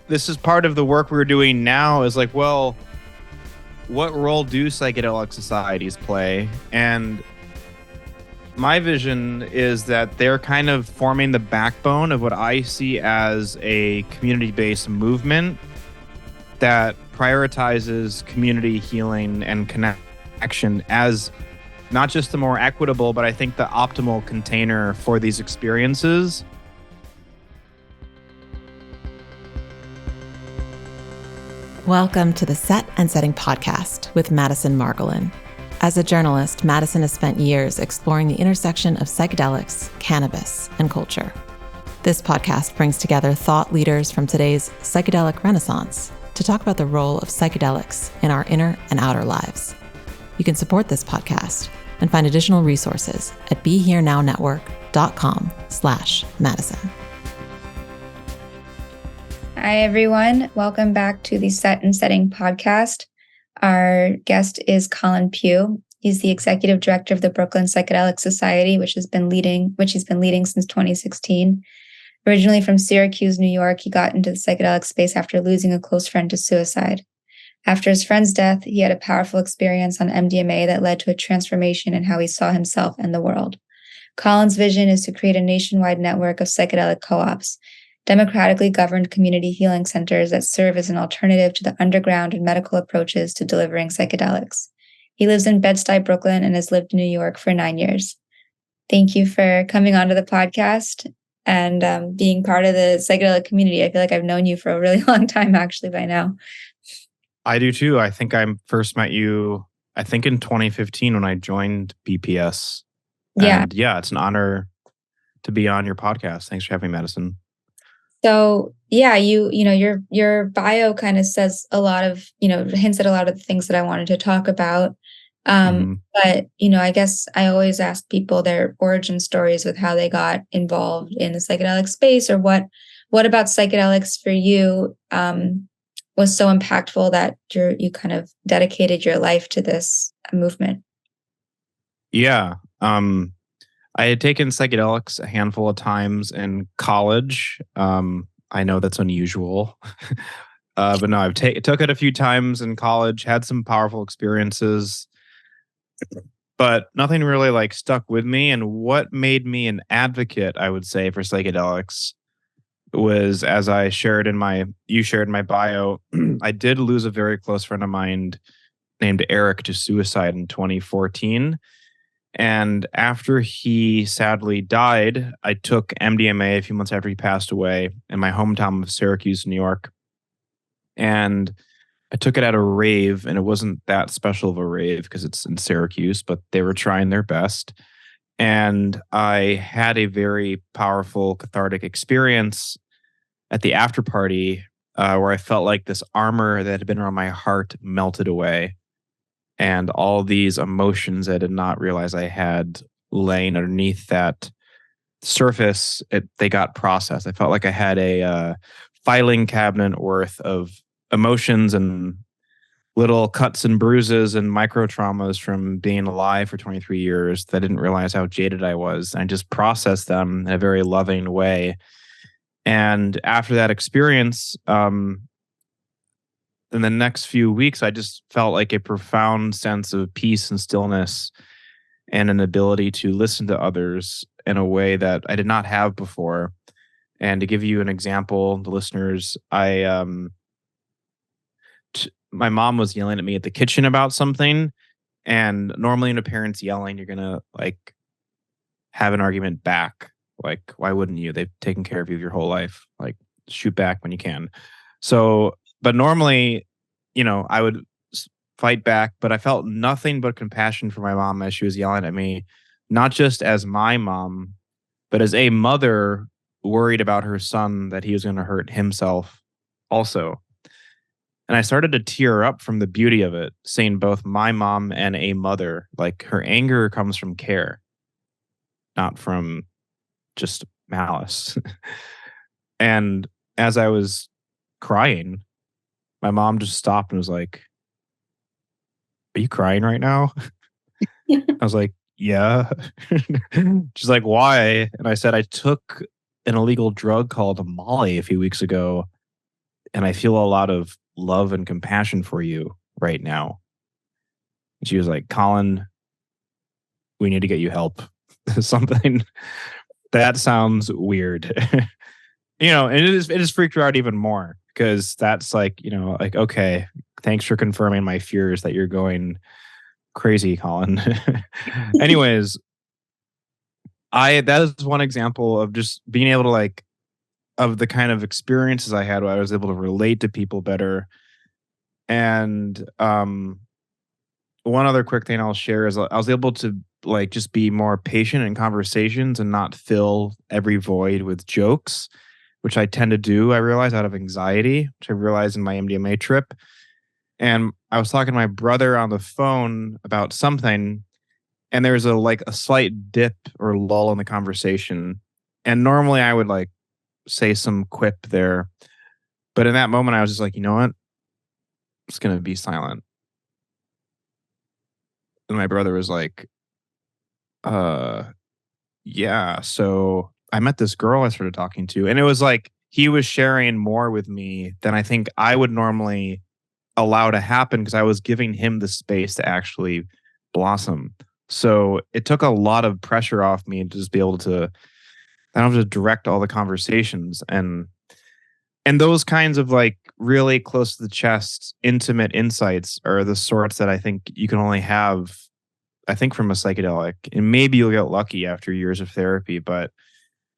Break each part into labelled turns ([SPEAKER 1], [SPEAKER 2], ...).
[SPEAKER 1] this is part of the work we're doing now is like, well, what role do psychedelic societies play? And my vision is that they're kind of forming the backbone of what I see as a community-based movement that prioritizes community healing and connection as not just the more equitable, but I think the optimal container for these experiences.
[SPEAKER 2] Welcome to the Set and Setting podcast with Madison Margolin. As a journalist, Madison has spent years exploring the intersection of psychedelics, cannabis, and culture. This podcast brings together thought leaders from today's psychedelic renaissance to talk about the role of psychedelics in our inner and outer lives. You can support this podcast and find additional resources at BeHereNowNetwork.com/Madison.
[SPEAKER 3] Hi, everyone. Welcome back to the Set and Setting podcast. Our guest is Colin Pugh. He's the executive director of the Brooklyn Psychedelic Society, which he's been leading since 2016. Originally from Syracuse, New York, he got into the psychedelic space after losing a close friend to suicide. After his friend's death, he had a powerful experience on MDMA that led to a transformation in how he saw himself and the world. Colin's vision is to create a nationwide network of psychedelic CoOps, democratically governed community healing centers that serve as an alternative to the underground and medical approaches to delivering psychedelics. He lives in Bed-Stuy, Brooklyn, and has lived in New York for 9 years. Thank you for coming onto the podcast and being part of the psychedelic community. I feel like I've known you for a really long time, actually, by now.
[SPEAKER 1] I do too. I think I first met you, in 2015 when I joined BPS.
[SPEAKER 3] Yeah.
[SPEAKER 1] And yeah, it's an honor to be on your podcast. Thanks for having me, Madison.
[SPEAKER 3] So yeah, your bio kind of says a lot of, hints at a lot of the things that I wanted to talk about. But, I guess I always ask people their origin stories with how they got involved in the psychedelic space, or what about psychedelics for you was so impactful that you kind of dedicated your life to this movement.
[SPEAKER 1] Yeah. I had taken psychedelics a handful of times in college. I know that's unusual, but no, took it a few times in college, had some powerful experiences, but nothing really stuck with me. And what made me an advocate, I would say, for psychedelics was, as you shared in my bio, I did lose a very close friend of mine named Eric to suicide in 2014. And after he sadly died, I took MDMA a few months after he passed away in my hometown of Syracuse, New York. And I took it at a rave, and it wasn't that special of a rave because it's in Syracuse, but they were trying their best. And I had a very powerful cathartic experience at the after party where I felt like this armor that had been around my heart melted away. And all these emotions I did not realize I had laying underneath that surface, they got processed. I felt like I had a filing cabinet worth of emotions and little cuts and bruises and micro traumas from being alive for 23 years that I didn't realize how jaded I was. I just processed them in a very loving way. And after that experience, in the next few weeks, I just felt like a profound sense of peace and stillness and an ability to listen to others in a way that I did not have before. And to give you an example, the listeners, my mom was yelling at me at the kitchen about something. And normally when a parent's yelling, you're going to have an argument back. Why wouldn't you? They've taken care of you your whole life. Shoot back when you can. But normally, I would fight back, but I felt nothing but compassion for my mom as she was yelling at me, not just as my mom, but as a mother worried about her son that he was going to hurt himself also. And I started to tear up from the beauty of it, seeing both my mom and a mother. Her anger comes from care, not from just malice. And as I was crying, my mom just stopped and was like, "Are you crying right now?" I was like, "Yeah." She's like, "Why?" And I said, "I took an illegal drug called Molly a few weeks ago, and I feel a lot of love and compassion for you right now. And she was like, Colin, we need to get you help. Something that sounds weird. And it just freaked her out even more, because that's like, like, okay, thanks for confirming my fears that you're going crazy, Colin. Anyways, that is one example of just being able to of the kind of experiences I had where I was able to relate to people better. And one other quick thing I'll share is I was able to just be more patient in conversations and not fill every void with jokes, which I tend to do, I realize, out of anxiety, which I realized in my MDMA trip. And I was talking to my brother on the phone about something, and there was a slight dip or lull in the conversation. And normally I would say some quip there. But in that moment, I was just like, you know what? I'm just going to be silent. And my brother was like, yeah, so I met this girl I started talking to, and it was like he was sharing more with me than I think I would normally allow to happen, because I was giving him the space to actually blossom. So it took a lot of pressure off me to just be able to, I don't have to direct all the conversations, and those kinds of really close to the chest, intimate insights are the sorts that I think you can only have, I think, from a psychedelic. And maybe you'll get lucky after years of therapy, but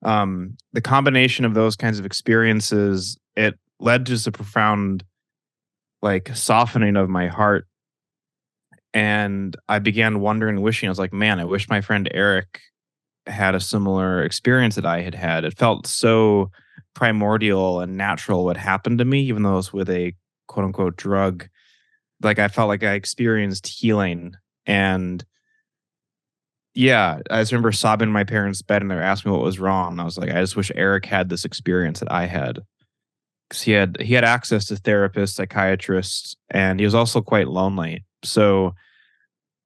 [SPEAKER 1] the combination of those kinds of experiences, it led to just a profound softening of my heart. And I began wondering and wishing, I was like, man, I wish my friend Eric had a similar experience that I had had. It felt so primordial and natural what happened to me, even though it was with a quote unquote drug. I felt like I experienced healing. And yeah, I just remember sobbing in my parents' bed, and they were asking me what was wrong. And I was like, I just wish Eric had this experience that I had. Because he had access to therapists, psychiatrists, and he was also quite lonely. So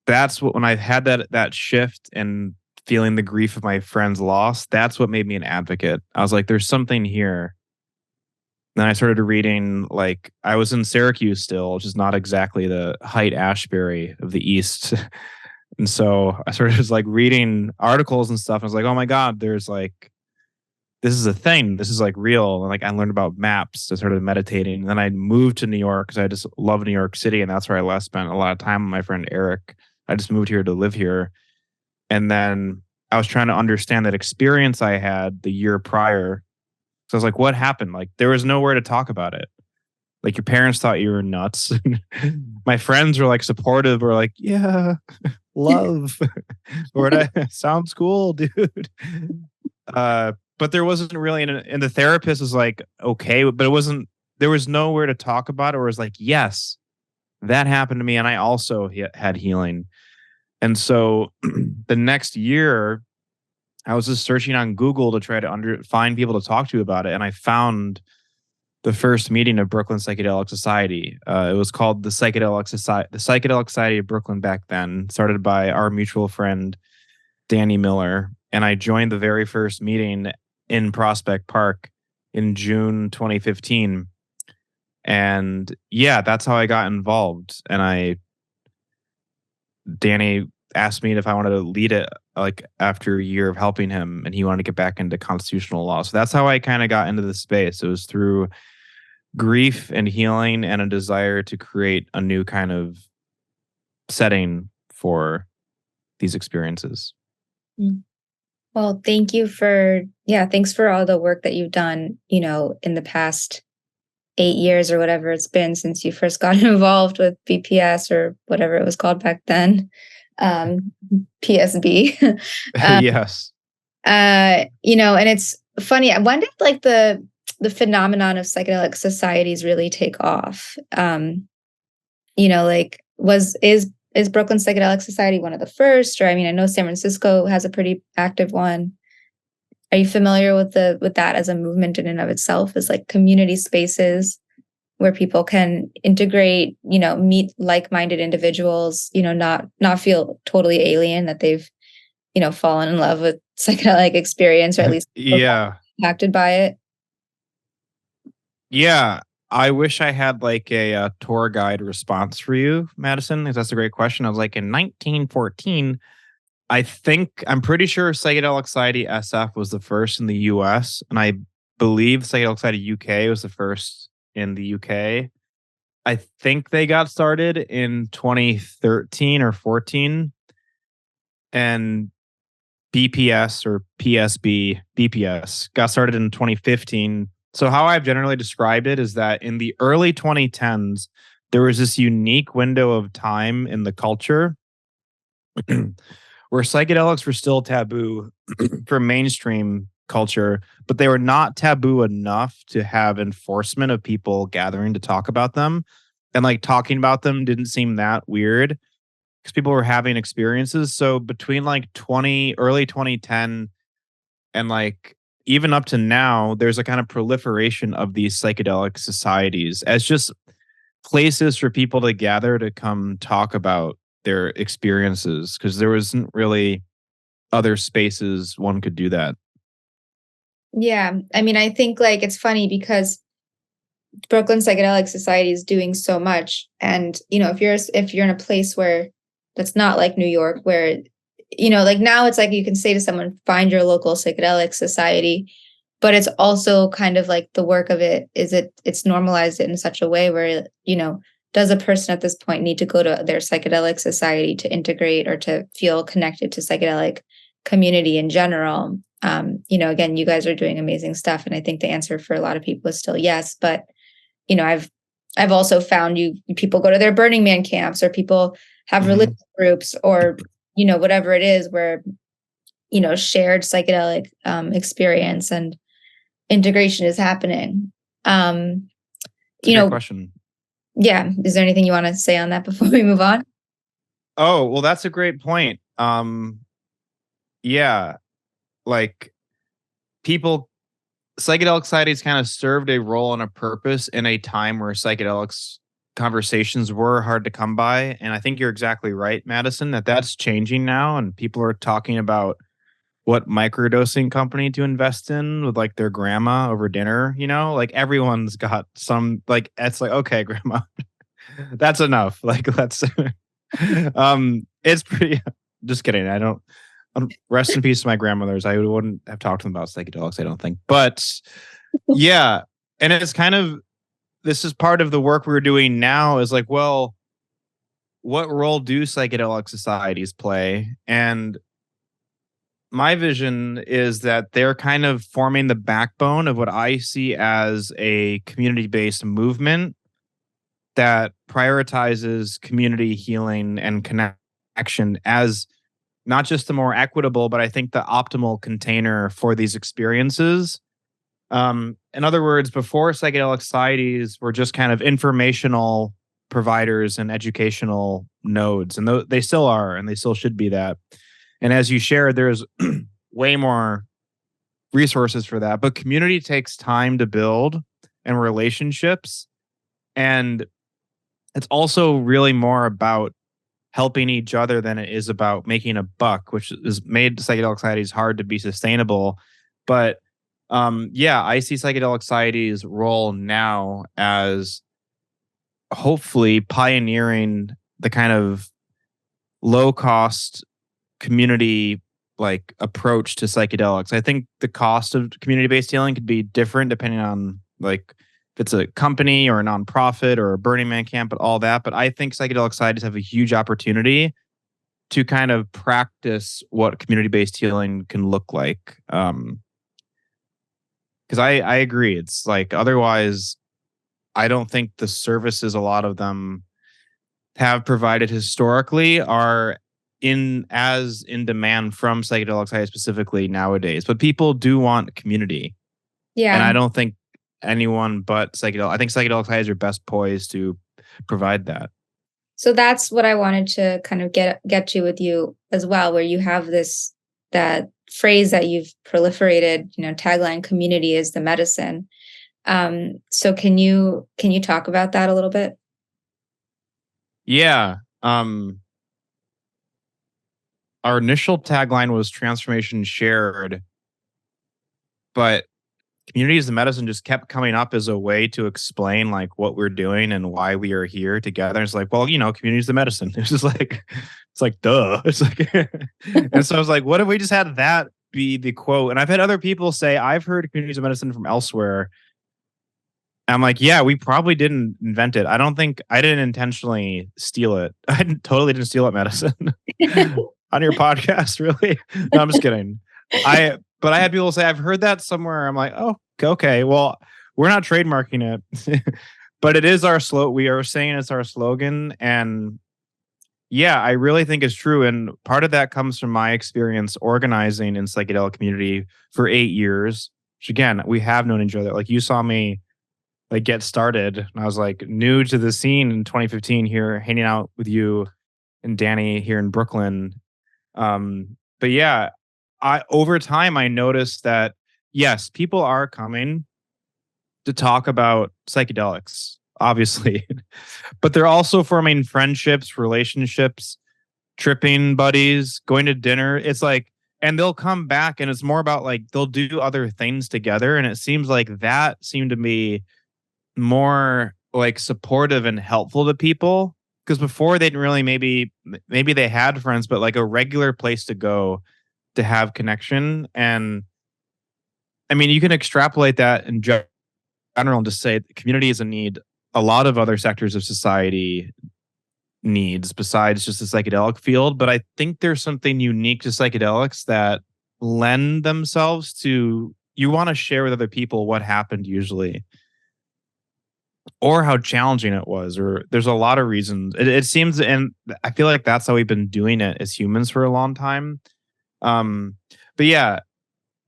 [SPEAKER 1] that's what, when I had that shift and feeling the grief of my friend's loss, that's what made me an advocate. I was like, there's something here. Then I started reading, I was in Syracuse still, which is not exactly the Haight-Ashbury of the East. And so I started just reading articles and stuff. I was like, oh my God, there's this is a thing. This is real. And I learned about maps. I started meditating. And then I moved to New York because I just love New York City. And that's where I spent a lot of time with my friend Eric. I just moved here to live here. And then I was trying to understand that experience I had the year prior. So I was like, what happened? There was nowhere to talk about it. Your parents thought you were nuts. My friends were supportive, or yeah, love. Or sounds cool, dude. But there wasn't really, and the therapist was okay, but it wasn't, there was nowhere to talk about it. Or it was yes, that happened to me. And I also had healing. And so the next year, I was just searching on Google to try to find people to talk to about it. And I found the first meeting of Brooklyn Psychedelic Society. It was called the Psychedelic Society of Brooklyn back then, started by our mutual friend, Danny Miller. And I joined the very first meeting in Prospect Park in June 2015. And yeah, that's how I got involved. And Danny asked me if I wanted to lead it after a year of helping him, and he wanted to get back into constitutional law. So that's how I kind of got into the space. It was through grief and healing and a desire to create a new kind of setting for these experiences.
[SPEAKER 3] Well, thanks for all the work that you've done, in the past 8 years or whatever it's been since you first got involved with BPS or whatever it was called back then. PSB.
[SPEAKER 1] Yes.
[SPEAKER 3] And it's funny. When did the phenomenon of psychedelic societies really take off? Is Brooklyn Psychedelic Society one of the first? Or I know San Francisco has a pretty active one. Are you familiar with that as a movement in and of itself, as community spaces where people can integrate, meet like-minded individuals, not feel totally alien, that they've, fallen in love with psychedelic experience, or at least
[SPEAKER 1] yeah,
[SPEAKER 3] impacted by it?
[SPEAKER 1] Yeah, I wish I had like a tour guide response for you, Madison, because that's a great question. I was like, in 1914, I'm pretty sure Psychedelic Society SF was the first in the US, and I believe Psychedelic Society UK was the first in the UK. I think they got started in 2013 or 14, and BPS or BPS got started in 2015. So how I've generally described it is that in the early 2010s, there was this unique window of time in the culture where psychedelics were still taboo for mainstream culture, but they were not taboo enough to have enforcement of people gathering to talk about them. And like talking about them didn't seem that weird because people were having experiences. So between like early 2010 and like even up to now, there's a kind of proliferation of these psychedelic societies as just places for people to gather to come talk about their experiences because there wasn't really other spaces one could do that.
[SPEAKER 3] Yeah. I mean, I think like it's funny because Brooklyn Psychedelic Society is doing so much. And, if you're in a place where that's not like New York, where, like now it's like you can say to someone, find your local psychedelic society, but it's also kind of like the work of it's normalized it in such a way where, does a person at this point need to go to their psychedelic society to integrate or to feel connected to psychedelic community in general? Again, you guys are doing amazing stuff. And I think the answer for a lot of people is still yes. But, I've also found people go to their Burning Man camps, or people have religious groups, or, whatever it is where, shared psychedelic experience and integration is happening.
[SPEAKER 1] Good question.
[SPEAKER 3] Yeah. Is there anything you want to say on that before we move on?
[SPEAKER 1] Oh, well, that's a great point. Yeah, like psychedelic societies kind of served a role and a purpose in a time where psychedelics conversations were hard to come by. And I think you're exactly right, Madison, that's changing now. And people are talking about what microdosing company to invest in with like their grandma over dinner, like everyone's got some, like, it's like, okay, grandma, that's enough. Like, let's, it's pretty, just kidding. Rest in peace to my grandmothers. I wouldn't have talked to them about psychedelics, I don't think. But yeah, and it's kind of, this is part of the work we're doing now is like, well, what role do psychedelic societies play? And my vision is that they're kind of forming the backbone of what I see as a community-based movement that prioritizes community healing and connection as not just the more equitable, but I think the optimal container for these experiences. In other words, before psychedelic societies were just kind of informational providers and educational nodes, and they still are, and they still should be that. And as you shared, there's way more resources for that. But community takes time to build and relationships. And it's also really more about helping each other than it is about making a buck, which has made psychedelic societies hard to be sustainable. But I see psychedelic societies' role now as hopefully pioneering the kind of low cost community like approach to psychedelics. I think the cost of community-based healing could be different depending on like if it's a company or a nonprofit or a Burning Man camp, but all that. But I think psychedelic societies have a huge opportunity to kind of practice what community-based healing can look like. Because I agree. It's like otherwise, I don't think the services a lot of them have provided historically are in demand from psychedelic society specifically nowadays. But people do want community.
[SPEAKER 3] Yeah.
[SPEAKER 1] And I don't think anyone but I think psychedelic societies are best poised to provide that.
[SPEAKER 3] So that's what I wanted to kind of get to with you as well, where you have that phrase that you've proliferated, tagline, community is the medicine. So can you talk about that a little bit?
[SPEAKER 1] Yeah. Our initial tagline was transformation shared, but communities of medicine just kept coming up as a way to explain like what we're doing and why we are here together. It's like, well, communities of medicine. It's just like, it's like, duh. It's like, and so I was like, what if we just had that be the quote? And I've had other people say, I've heard communities of medicine from elsewhere. I'm like, yeah, we probably didn't invent it. I didn't intentionally steal it. Totally didn't steal it, Madison. On your podcast, really? No, I'm just kidding. But I had people say, I've heard that somewhere. I'm like, oh, okay. Well, we're not trademarking it, but it is our slogan. We are saying it's our slogan. And yeah, I really think it's true. And part of that comes from my experience organizing in psychedelic community for 8 years, which again, we have known each other. Like you saw me like get started. And I was like new to the scene in 2015 here, hanging out with you and Danny here in Brooklyn. But yeah, over time I noticed that yes, people are coming to talk about psychedelics, obviously, but they're also forming friendships, relationships, tripping buddies, going to dinner. It's like, and they'll come back and it's more about like they'll do other things together. And it seems like that seemed to be more like supportive and helpful to people. Because before they didn't really, maybe they had friends, but like a regular place to go to have connection. And I mean, you can extrapolate that in general and just say the community is a need a lot of other sectors of society needs besides just the psychedelic field. But I think there's something unique to psychedelics that lend themselves to, you want to share with other people what happened usually, or how challenging it was, or there's a lot of reasons. It seems, and I feel like that's how we've been doing it as humans for a long time. But yeah,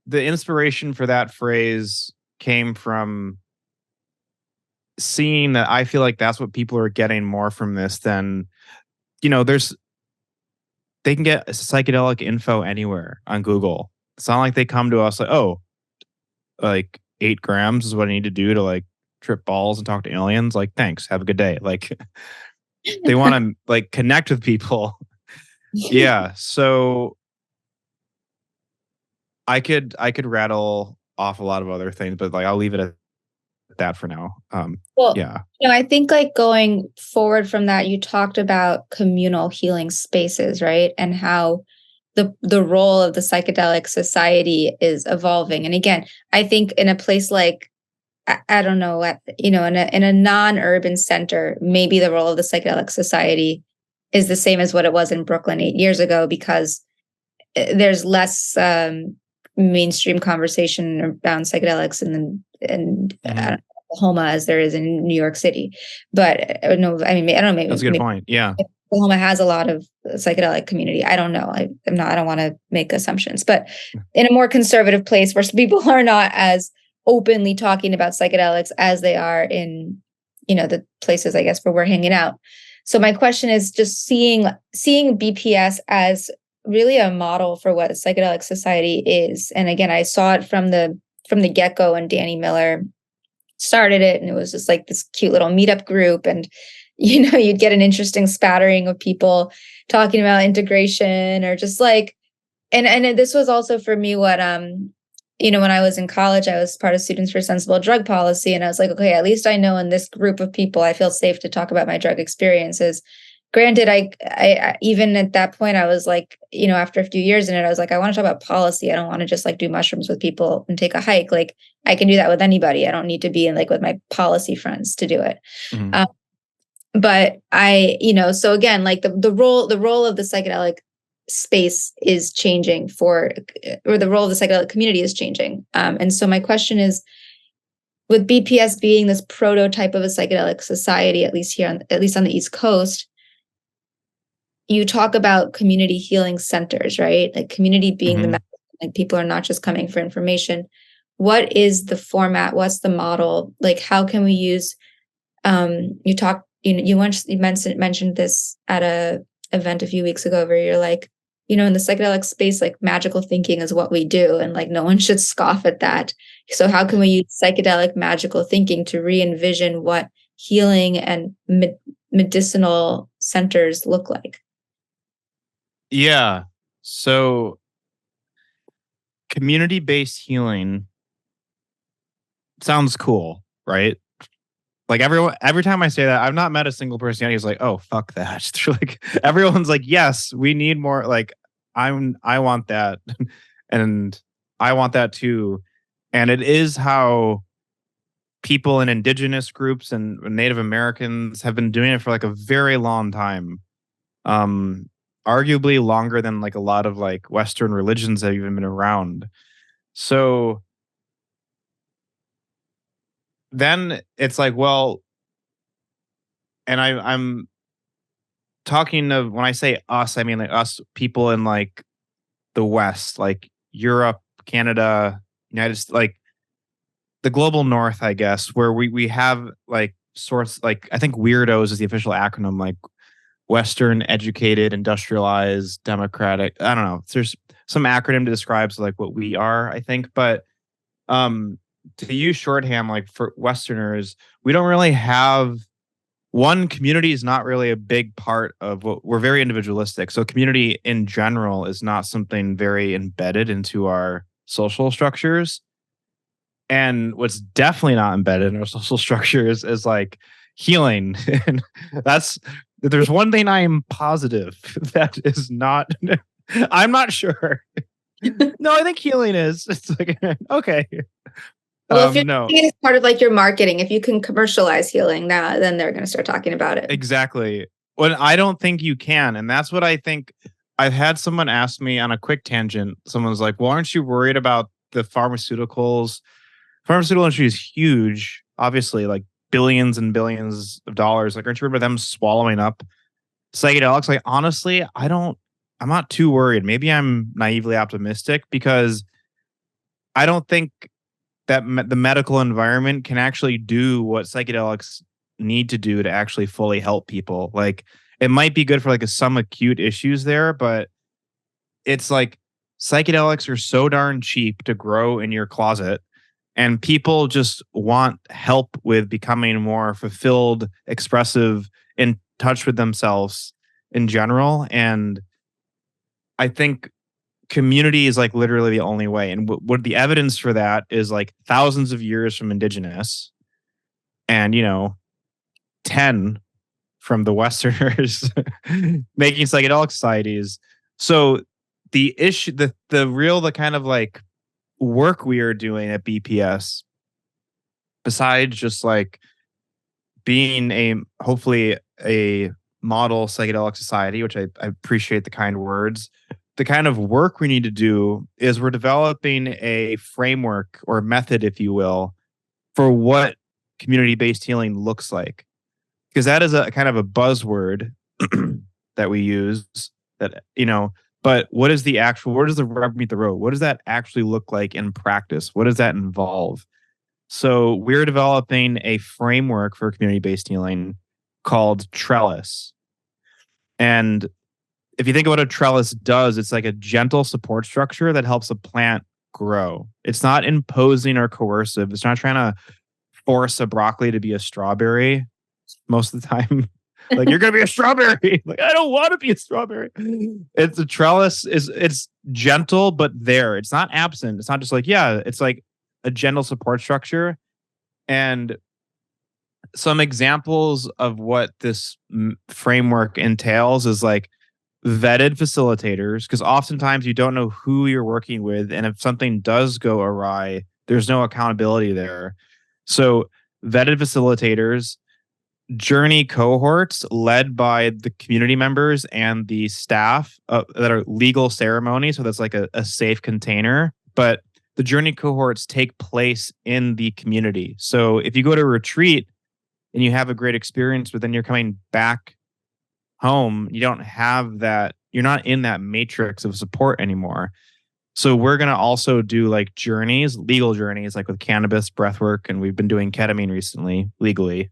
[SPEAKER 1] the inspiration for that phrase came from seeing that I feel like that's what people are getting more from this than, they can get psychedelic info anywhere on Google. It's not like they come to us like, oh, like 8 grams is what I need to do to like trip balls and talk to aliens. Like, thanks, have a good day. Like, they want to like connect with people. Yeah. So I could rattle off a lot of other things, but like I'll leave it at that for now.
[SPEAKER 3] Well,
[SPEAKER 1] yeah.
[SPEAKER 3] I think like going forward from that, you talked about communal healing spaces, right? And how the role of the Psychedelic Society is evolving. And again, I think in a place like, I don't know, in a non-urban center, maybe the role of the Psychedelic Society is the same as what it was in Brooklyn 8 years ago, because there's less mainstream conversation around psychedelics in Oklahoma as there is in New York City. But no, I mean, I don't know. Maybe
[SPEAKER 1] that's a good point. Yeah,
[SPEAKER 3] Oklahoma has a lot of psychedelic community. I don't know. I don't want to make assumptions, but in a more conservative place where people are not as openly talking about psychedelics as they are in, the places, I guess, where we're hanging out. So my question is just seeing BPS as really a model for what Psychedelic Society is. And again, I saw it from the get-go when Danny Miller started it, and it was just like this cute little meetup group, and you'd get an interesting spattering of people talking about integration or just like, and this was also for me what when I was in college, I was part of Students for Sensible Drug Policy, and I was like, okay, at least I know in this group of people I feel safe to talk about my drug experiences. Granted, I even at that point, I was like, after a few years in it, I was like, I want to talk about policy. I don't want to just like do mushrooms with people and take a hike. Like, I can do that with anybody. I don't need to be in like with my policy friends to do it.
[SPEAKER 1] Mm-hmm.
[SPEAKER 3] But so again, like the role of the psychedelic space is changing or the role of the psychedelic community is changing. And so my question is, with BPS being this prototype of a psychedelic society, at least on the East Coast, you talk about community healing centers, right? Like community being the message, like people are not just coming for information. What is the format? What's the model? Like, how can we use, you mentioned this at a event a few weeks ago where you're like, in the psychedelic space, like magical thinking is what we do. And like, no one should scoff at that. So how can we use psychedelic magical thinking to re-envision what healing and medicinal centers look like?
[SPEAKER 1] Yeah. So community-based healing sounds cool, right? Like every time I say that, I've not met a single person yet who's like, "Oh, fuck that." They're like, everyone's like, "Yes, we need more." Like, I want that, and I want that too. And it is how people in indigenous groups and Native Americans have been doing it for like a very long time. Um, Arguably longer than like a lot of like Western religions have even been around. So then it's like, well, and I'm talking of when I say us, I mean like us people in like the West, like Europe, Canada, United States, like the global North, I guess, where we have like sorts like I think weirdos is the official acronym, like Western, educated, industrialized, democratic. I don't know. There's some acronym to describe like what we are, I think, but um to use shorthand, like for Westerners, we don't really have one. Community is not really a big part of what we're very individualistic. So community in general is not something very embedded into our social structures. And what's definitely not embedded in our social structures is like healing. And that's there's one thing I am positive that is not I'm not sure. No, I think healing is. It's like okay.
[SPEAKER 3] Well, if you're
[SPEAKER 1] No.
[SPEAKER 3] thinking it's part of like your marketing, if you can commercialize healing, then they're going to start talking about it.
[SPEAKER 1] Exactly. Well, I don't think you can. And that's what I think. I've had someone ask me on a quick tangent. Someone's like, well, aren't you worried about the pharmaceuticals? Pharmaceutical industry is huge, obviously, like billions and billions of dollars. Like, aren't you worried about them swallowing up psychedelics? Like, honestly, I'm not too worried. Maybe I'm naively optimistic because I don't think that the medical environment can actually do what psychedelics need to do to actually fully help people. Like it might be good for like some acute issues there, but it's like psychedelics are so darn cheap to grow in your closet and people just want help with becoming more fulfilled, expressive, in touch with themselves in general. And I think community is like literally the only way. And what the evidence for that is like thousands of years from indigenous and, 10 from the Westerners making psychedelic societies. So the issue, the kind of like work we are doing at BPS, besides just like being hopefully a model psychedelic society, which I appreciate the kind words, the kind of work we need to do is we're developing a framework or method, if you will, for what community-based healing looks like. Because that is a kind of a buzzword that we use that, but what is the actual, where does the rubber meet the road? What does that actually look like in practice? What does that involve? So we're developing a framework for community-based healing called Trellis. And if you think about what a trellis does, it's like a gentle support structure that helps a plant grow. It's not imposing or coercive. It's not trying to force a broccoli to be a strawberry most of the time. Like, you're going to be a strawberry. Like, I don't want to be a strawberry. It's a trellis it's gentle, but there. It's not absent. It's not just like, yeah, it's like a gentle support structure. And some examples of what this framework entails is like vetted facilitators, because oftentimes you don't know who you're working with. And if something does go awry, there's no accountability there. So vetted facilitators, journey cohorts led by the community members and the staff that are legal ceremony. So that's like a safe container. But the journey cohorts take place in the community. So if you go to a retreat and you have a great experience, but then you're coming back home, you don't have that, you're not in that matrix of support anymore. So we're going to also do like journeys, legal journeys, like with cannabis, breathwork, and we've been doing ketamine recently, legally.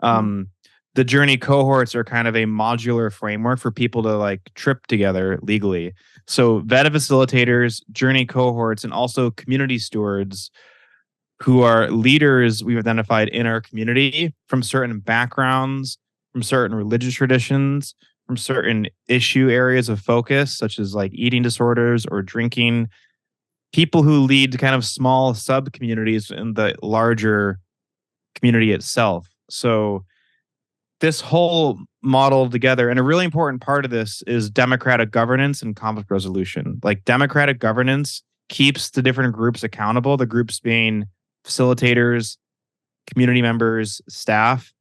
[SPEAKER 1] The journey cohorts are kind of a modular framework for people to like trip together legally. So vetted facilitators, journey cohorts, and also community stewards who are leaders we've identified in our community from certain backgrounds, from certain religious traditions, from certain issue areas of focus, such as like eating disorders or drinking, people who lead kind of small sub communities in the larger community itself. So this whole model together, and a really important part of this is democratic governance and conflict resolution. Like democratic governance keeps the different groups accountable, the groups being facilitators, community members, staff,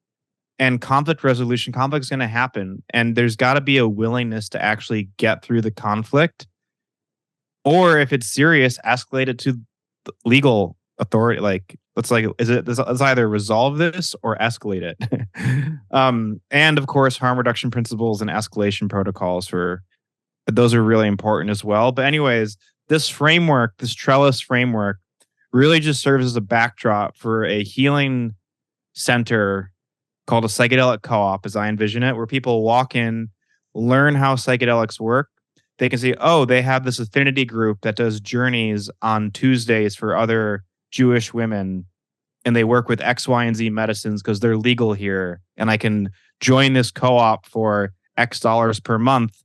[SPEAKER 1] and conflict resolution. Conflict is going to happen, and there's got to be a willingness to actually get through the conflict, or if it's serious, escalate it to legal authority. Like let's either resolve this or escalate it. And of course, harm reduction principles and escalation protocols those are really important as well. But anyways, this framework, this trellis framework, really just serves as a backdrop for a healing center called a psychedelic co-op, as I envision it, where people walk in, learn how psychedelics work. They can see, oh, they have this affinity group that does journeys on Tuesdays for other Jewish women, and they work with X, Y, and Z medicines because they're legal here. And I can join this co-op for X dollars per month.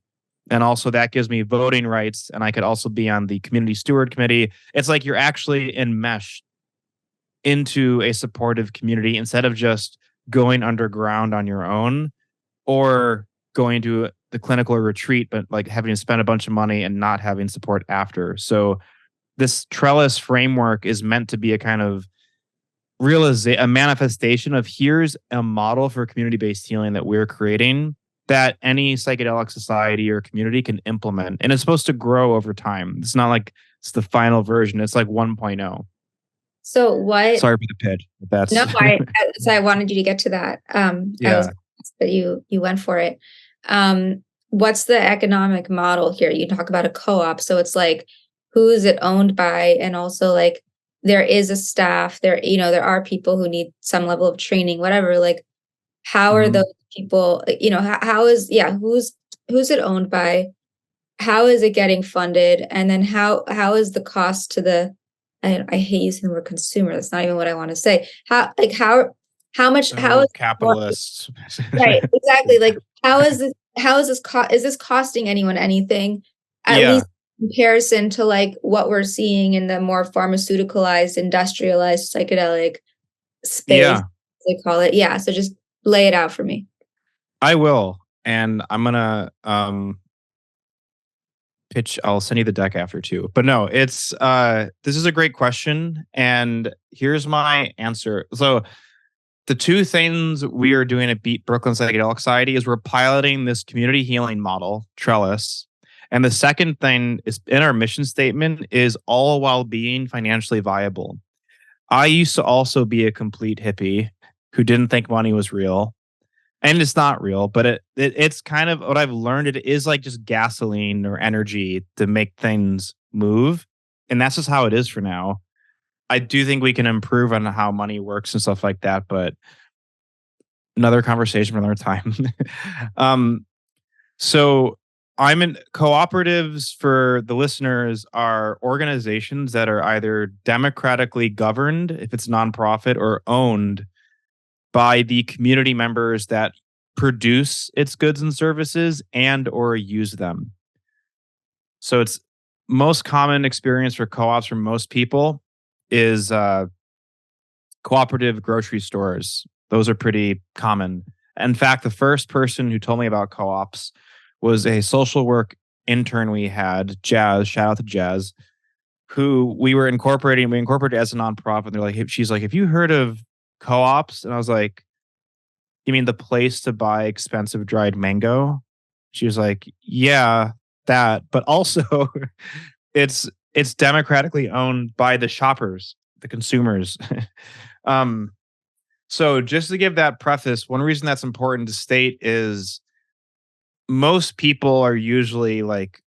[SPEAKER 1] And also that gives me voting rights. And I could also be on the community steward committee. It's like you're actually enmeshed into a supportive community instead of just going underground on your own or going to the clinical retreat, but like having to spend a bunch of money and not having support after. So this trellis framework is meant to be a kind of a manifestation of here's a model for community-based healing that we're creating that any psychedelic society or community can implement. And it's supposed to grow over time. It's not like it's the final version. It's like 1.0.
[SPEAKER 3] So what?
[SPEAKER 1] Sorry for the pitch. But that's
[SPEAKER 3] no, I wanted you to get to that. But you went for it. What's the economic model here? You talk about a co-op. So it's like, who is it owned by? And also like, there is a staff there, there are people who need some level of training, whatever. Like, how are those people, who's it owned by? How is it getting funded? And then how is the cost to I hate using the word consumer. That's not even what I want to say. How much
[SPEAKER 1] capitalists?
[SPEAKER 3] Right, exactly. Like, is this costing anyone anything? At least in comparison to like what we're seeing in the more pharmaceuticalized, industrialized psychedelic space, they call it. Yeah. So just lay it out for me.
[SPEAKER 1] I will. And I'm gonna pitch. I'll send you the deck after too. But no, it's this is a great question. And here's my answer. So the two things we are doing at Brooklyn Psychedelic Society is we're piloting this community healing model, Trellis. And the second thing is in our mission statement is all while being financially viable. I used to also be a complete hippie who didn't think money was real. And it's not real, but it's kind of what I've learned. It is like just gasoline or energy to make things move. And that's just how it is for now. I do think we can improve on how money works and stuff like that, but another conversation for another time. So I'm in cooperatives, for the listeners, are organizations that are either democratically governed, if it's nonprofit, or owned by the community members that produce its goods and services and or use them. So it's most common experience for co-ops for most people is cooperative grocery stores. Those are pretty common. In fact, the first person who told me about co-ops was a social work intern we had, Jazz, shout out to Jazz, who we incorporated as a nonprofit. They're like, she's like, have you heard of co-ops? And I was like, you mean the place to buy expensive dried mango? She was like, yeah, that, but also it's democratically owned by the shoppers, the consumers. So just to give that preface, one reason that's important to state is most people are usually like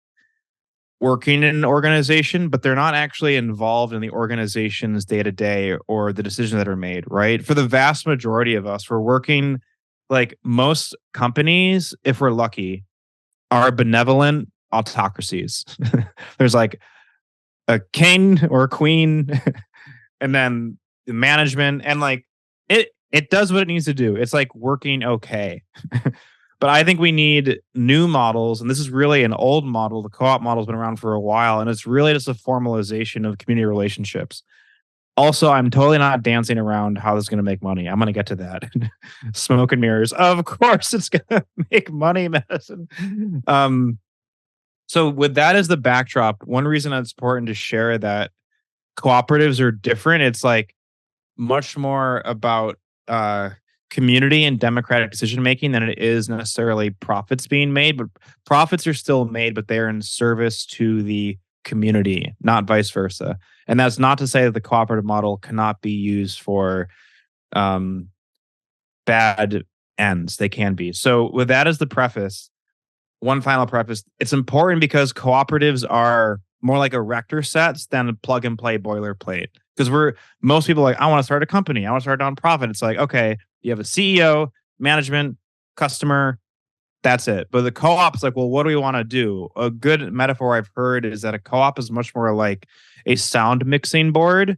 [SPEAKER 1] working in an organization, but they're not actually involved in the organization's day to day or the decisions that are made, right? For the vast majority of us, we're working, like most companies, if we're lucky, are benevolent autocracies. There's like a king or a queen and then the management, and like it does what it needs to do. It's like working okay. But I think we need new models, and this is really an old model. The co-op model has been around for a while, and it's really just a formalization of community relationships. Also, I'm totally not dancing around how this is going to make money. I'm going to get to that. Smoke and mirrors. Of course, it's going to make money, Madison. So with that as the backdrop, one reason it's important to share that cooperatives are different. It's like much more about community and democratic decision making than it is necessarily profits being made. But profits are still made, but they're in service to the community, not vice versa. And that's not to say that the cooperative model cannot be used for bad ends. They can be. So with that as the preface, one final preface, it's important because cooperatives are more like erector sets than a plug and play boilerplate. Because most people are like, I want to start a company. I want to start a nonprofit. It's like, okay, you have a CEO, management, customer, that's it. But the co-op is like, well, what do we want to do? A good metaphor I've heard is that a co-op is much more like a sound mixing board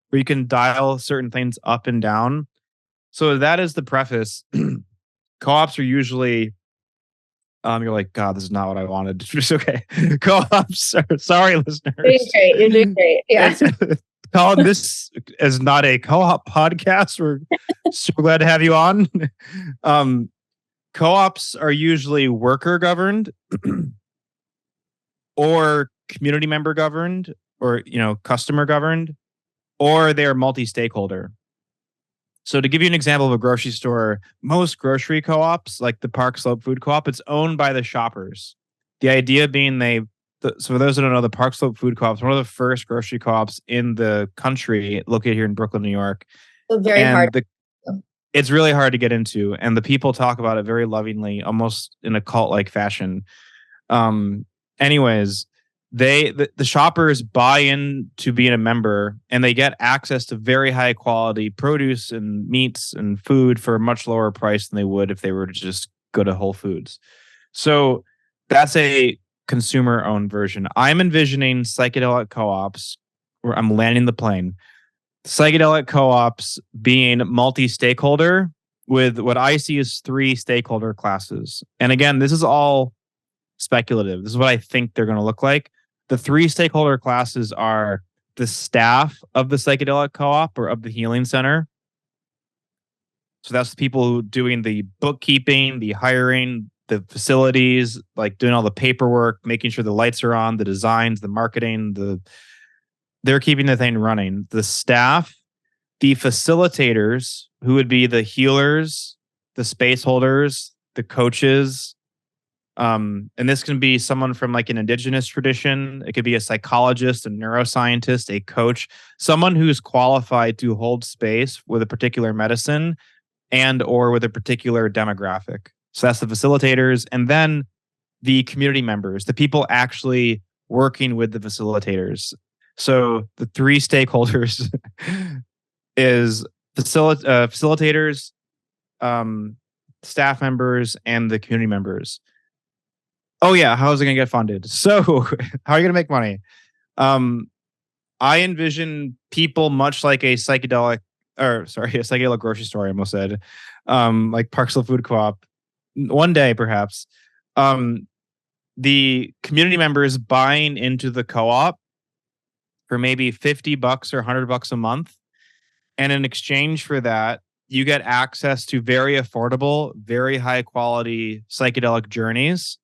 [SPEAKER 1] where you can dial certain things up and down. So that is the preface. Co-ops are usually, you're like, God, this is not what I wanted. It's okay. Co-ops, sorry, listeners.
[SPEAKER 3] You're doing great. Yeah.
[SPEAKER 1] Colin, this is not a co-op podcast. We're so glad to have you on. Co-ops are usually worker governed or community member governed or, customer governed, or they're multi-stakeholder. So to give you an example of a grocery store, most grocery co-ops, like the Park Slope Food Co-op, it's owned by the shoppers. The idea being so for those that don't know, the Park Slope Food Co-op is one of the first grocery co-ops in the country, located here in Brooklyn, New York.
[SPEAKER 3] So very hard.
[SPEAKER 1] It's really hard to get into, and the people talk about it very lovingly, almost in a cult-like fashion. Anyways, the shoppers buy in to being a member, and they get access to very high quality produce and meats and food for a much lower price than they would if they were to just go to Whole Foods. So that's a consumer-owned version. I'm envisioning psychedelic co-ops, where I'm landing the plane. Psychedelic co-ops being multi-stakeholder with what I see as 3 stakeholder classes. And again, this is all speculative. This is what I think they're going to look like. The 3 stakeholder classes are the staff of the psychedelic co-op or of the healing center. So that's the people who doing the bookkeeping, the hiring, the facilities, like doing all the paperwork, making sure the lights are on, the designs, the marketing, they're keeping the thing running. The staff, the facilitators, who would be the healers, the space holders, the coaches. And this can be someone from like an indigenous tradition. It could be a psychologist, a neuroscientist, a coach, someone who's qualified to hold space with a particular medicine and or with a particular demographic. So that's the facilitators. And then the community members, the people actually working with the facilitators. So the 3 stakeholders is facilitators, staff members, and the community members. Oh yeah, how is it going to get funded? So how are you going to make money? I envision people much like a psychedelic grocery store, I almost said, like Park Slope Food Co-op. One day, perhaps, the community members buying into the co-op for maybe $50 or $100 a month. And in exchange for that, you get access to very affordable, very high quality psychedelic journeys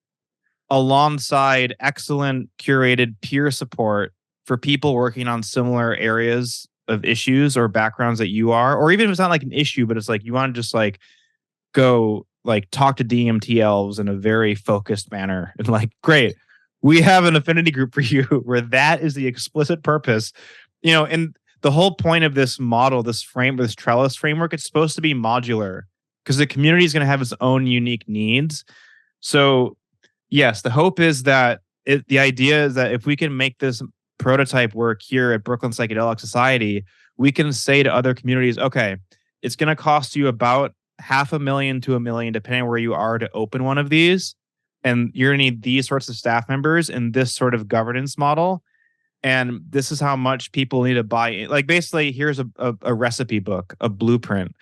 [SPEAKER 1] alongside excellent curated peer support for people working on similar areas of issues or backgrounds that you are, or even if it's not like an issue, but it's like you want to just like go like talk to DMT elves in a very focused manner and like, great, we have an affinity group for you where that is the explicit purpose, and the whole point of this model, this trellis framework, it's supposed to be modular because the community is going to have its own unique needs. So yes, the hope is that the idea is that if we can make this prototype work here at Brooklyn Psychedelic Society, we can say to other communities, okay, it's going to cost you about $500,000 to $1 million, depending on where you are, to open one of these. And you're going to need these sorts of staff members and this sort of governance model. And this is how much people need to buy in. Like basically, here's a recipe book, a blueprint.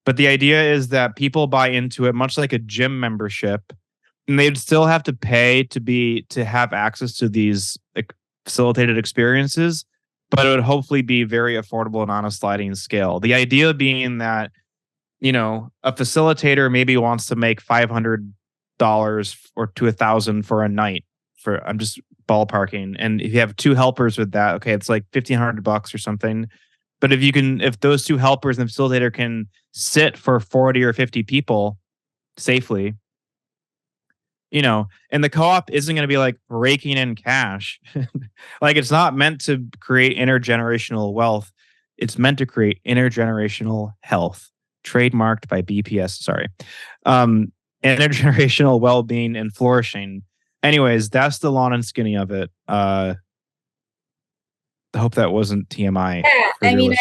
[SPEAKER 1] But the idea is that people buy into it much like a gym membership, and they'd still have to pay to have access to these facilitated experiences, but it would hopefully be very affordable and on a sliding scale. The idea being that, a facilitator maybe wants to make $500 or to $1,000 for a night. I'm just ballparking, and if you have two helpers with that, okay, it's like $1,500 or something. But if those two helpers and the facilitator can sit for 40 or 50 people safely, and the co-op isn't going to be like raking in cash. Like, it's not meant to create intergenerational wealth. It's meant to create intergenerational health. Trademarked by BPS. Sorry. Intergenerational well-being and flourishing. Anyways, that's the long and skinny of it. I hope that wasn't TMI.
[SPEAKER 3] Yeah, I mean,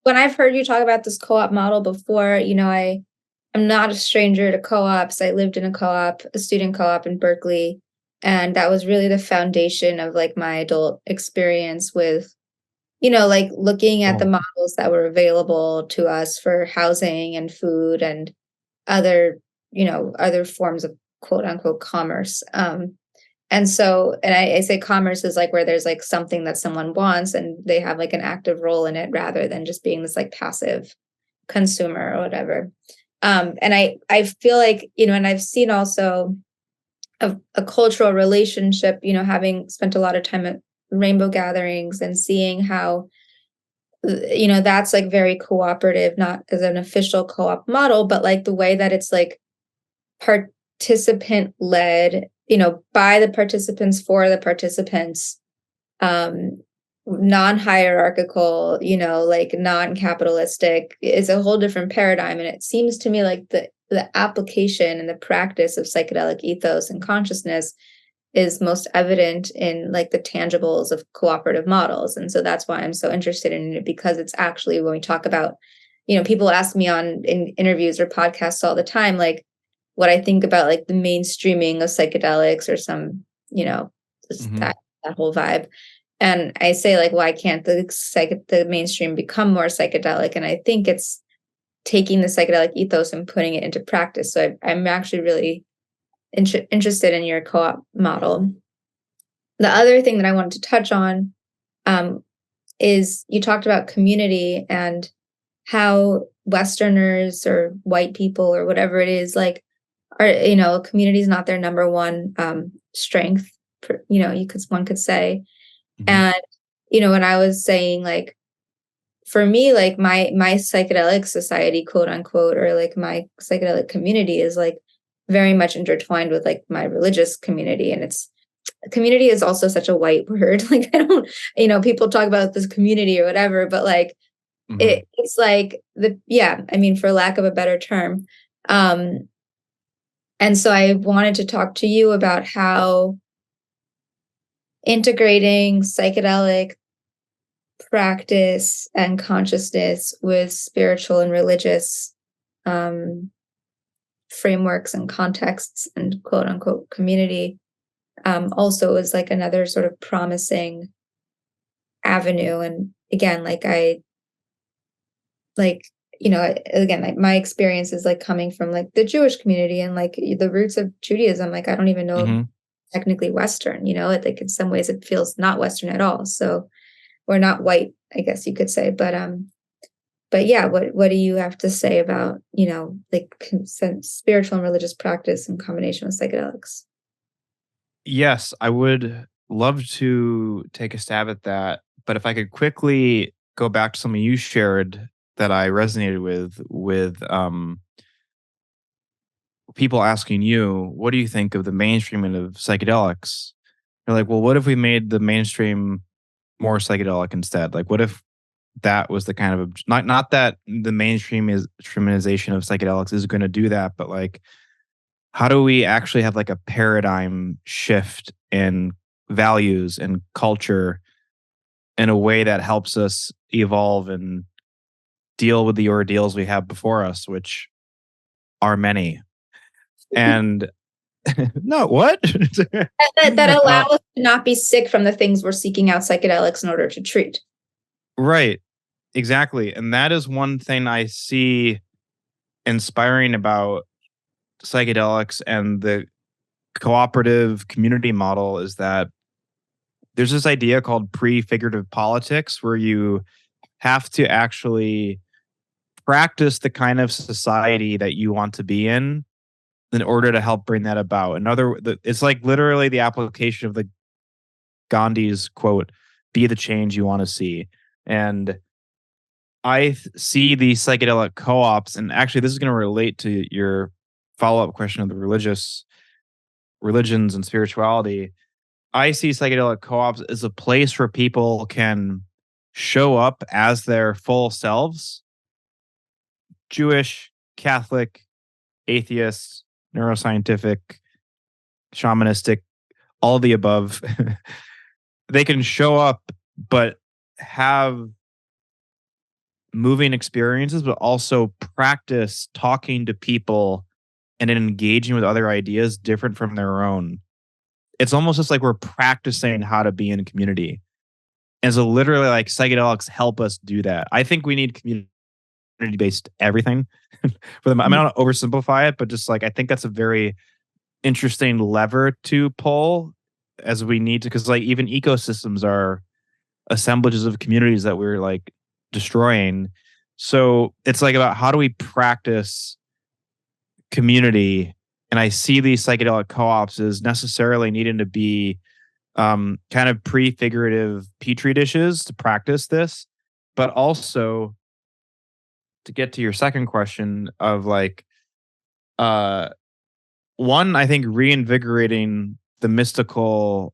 [SPEAKER 3] when I've heard you talk about this co-op model before, I'm not a stranger to co-ops. I lived in a student co-op in Berkeley, and that was really the foundation of like my adult experience with, like looking at the models that were available to us for housing and food and other forms of quote unquote commerce. And I say commerce is like where there's like something that someone wants and they have like an active role in it rather than just being this like passive consumer or whatever. And I feel like, and I've seen also a cultural relationship, having spent a lot of time at rainbow gatherings and seeing how, that's like very cooperative, not as an official co-op model, but like the way that it's like participant led, by the participants for the participants, non-hierarchical, like non-capitalistic is a whole different paradigm. And it seems to me like the application and the practice of psychedelic ethos and consciousness is most evident in like the tangibles of cooperative models. And so that's why I'm so interested in it, because it's actually, when we talk about, people ask me in interviews or podcasts all the time, like what I think about like the mainstreaming of psychedelics or some, that whole vibe. And I say like, why can't the mainstream become more psychedelic? And I think it's taking the psychedelic ethos and putting it into practice. So I'm actually really interested in your co-op model. The other thing that I wanted to touch on is you talked about community and how Westerners or white people or whatever it is, like, are, community is not their number one strength, one could say. Mm-hmm. And, when I was saying like, for me, like my psychedelic society, quote unquote, or like my psychedelic community is like very much intertwined with like my religious community. And community is also such a white word. Like I don't, people talk about this community or whatever, but like it's like for lack of a better term. And so I wanted to talk to you about how integrating psychedelic practice and consciousness with spiritual and religious frameworks and contexts and quote unquote community also is like another sort of promising avenue. And again, like my experience is like coming from like the Jewish community and like the roots of Judaism. Like I don't even know technically Western, like in some ways it feels not Western at all. So we're not white, I guess you could say. But yeah, what do you have to say about, like spiritual and religious practice in combination with psychedelics?
[SPEAKER 1] Yes, I would love to take a stab at that. But if I could quickly go back to something you shared that I resonated with people asking you, what do you think of the mainstreaming of psychedelics? They're like, well, what if we made the mainstream more psychedelic instead? Like, what if that was the kind of, not that the mainstreamization of psychedelics is going to do that, but like, how do we actually have like a paradigm shift in values and culture in a way that helps us evolve and deal with the ordeals we have before us, which are many. And no, what?
[SPEAKER 3] that allow us to not be sick from the things we're seeking out psychedelics in order to treat.
[SPEAKER 1] Right. Exactly. And that is one thing I see inspiring about psychedelics and the cooperative community model is that there's this idea called prefigurative politics where you have to actually practice the kind of society that you want to be in order to help bring that about. It's like literally the application of the Gandhi's quote, "Be the change you want to see." And see these psychedelic co-ops, and actually this is going to relate to your follow-up question of the religions and spirituality. I see psychedelic co-ops as a place where people can show up as their full selves: Jewish, Catholic, atheist, neuroscientific, shamanistic, all the above. They can show up, but have moving experiences, but also practice talking to people and engaging with other ideas different from their own. It's almost just like we're practicing how to be in a community. And so literally like psychedelics help us do that. I think we need community-based everything for them. I mean, I don't oversimplify it, but just like I think that's a very interesting lever to pull as we need to, because like even ecosystems are assemblages of communities that we're like destroying. So it's like about how do we practice community? And I see these psychedelic co-ops as necessarily needing to be kind of prefigurative petri dishes to practice this, but also to get to your second question of like, one, I think reinvigorating the mystical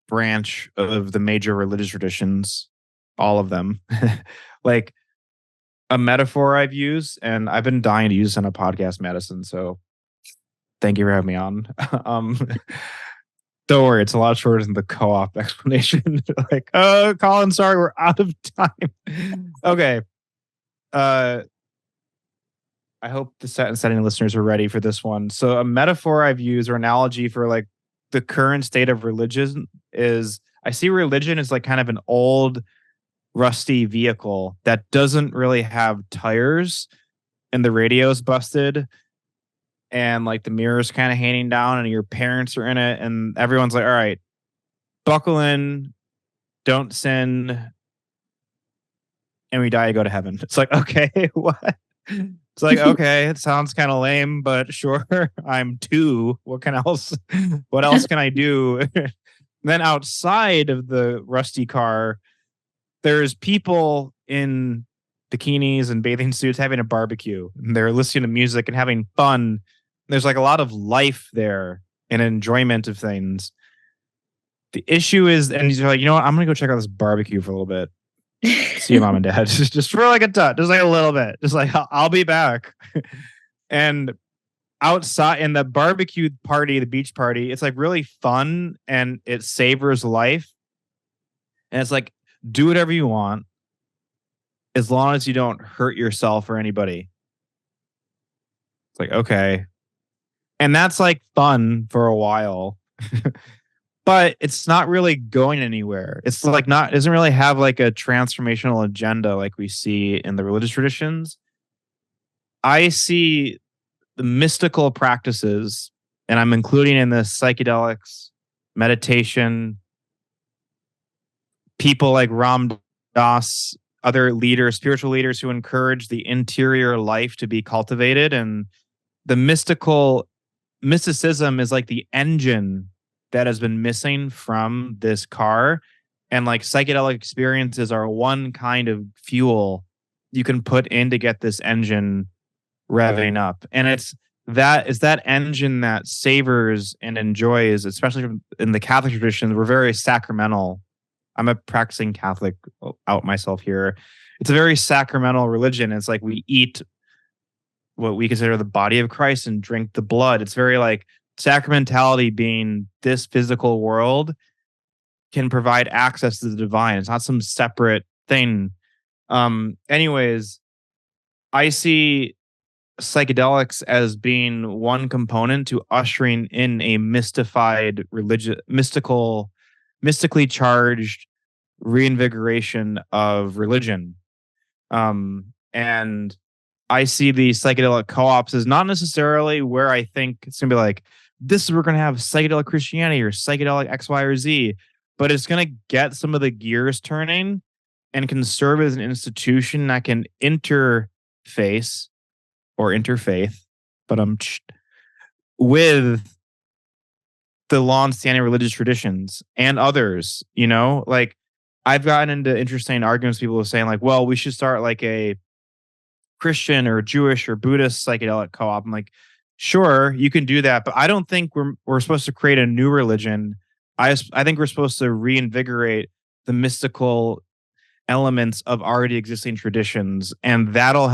[SPEAKER 1] branch of the major religious traditions, all of them. Like a metaphor I've used, and I've been dying to use this on a podcast, Madison. So thank you for having me on. Don't worry, it's a lot shorter than the co-op explanation. Like, oh, Colin, sorry, we're out of time. Okay. I hope the set and setting listeners are ready for this one. So a metaphor I've used or analogy for like the current state of religion is I see religion as like kind of an old rusty vehicle that doesn't really have tires and the radio's busted and like the mirror's kind of hanging down and your parents are in it and everyone's like, all right, buckle in, don't sin, and we die, you go to heaven. It's like, okay, what? It's like, okay, it sounds kind of lame, but sure, I'm two. What else can I do? Then outside of the rusty car, there's people in bikinis and bathing suits having a barbecue. And they're listening to music and having fun. There's like a lot of life there and enjoyment of things. The issue is, and you're like, you know what? I'm going to go check out this barbecue for a little bit. See your mom and dad just for like a touch, just like a little bit, just like I'll be back. And outside in the barbecue party, the beach party, it's like really fun and it savors life. And it's like, do whatever you want as long as you don't hurt yourself or anybody. It's like, okay. And that's like fun for a while. But it's not really going anywhere. It's like it doesn't really have like a transformational agenda like we see in the religious traditions. I see the mystical practices, and I'm including in this psychedelics, meditation, people like Ram Dass, other leaders, spiritual leaders who encourage the interior life to be cultivated. And the mysticism is like the engine that has been missing from this car. And like psychedelic experiences are one kind of fuel you can put in to get this engine revving up. And it's that engine that savors and enjoys, especially in the Catholic tradition. We're very sacramental. I'm a practicing Catholic out myself here. It's a very sacramental religion. It's like we eat what we consider the body of Christ and drink the blood. It's very like sacramentality, being this physical world can provide access to the divine. It's not some separate thing. Anyways, I see psychedelics as being one component to ushering in a mystified mystically charged reinvigoration of religion. And I see the psychedelic co-ops as not necessarily where I think it's gonna be like, this is we're gonna have psychedelic Christianity or psychedelic X, Y, or Z, but it's gonna get some of the gears turning and can serve as an institution that can interface or interfaith, but with the long-standing religious traditions and others, like I've gotten into interesting arguments. People are saying like, well, we should start like a Christian or Jewish or Buddhist psychedelic co-op. I'm like, sure, you can do that, but I don't think we're supposed to create a new religion. I think we're supposed to reinvigorate the mystical elements of already existing traditions, and that'll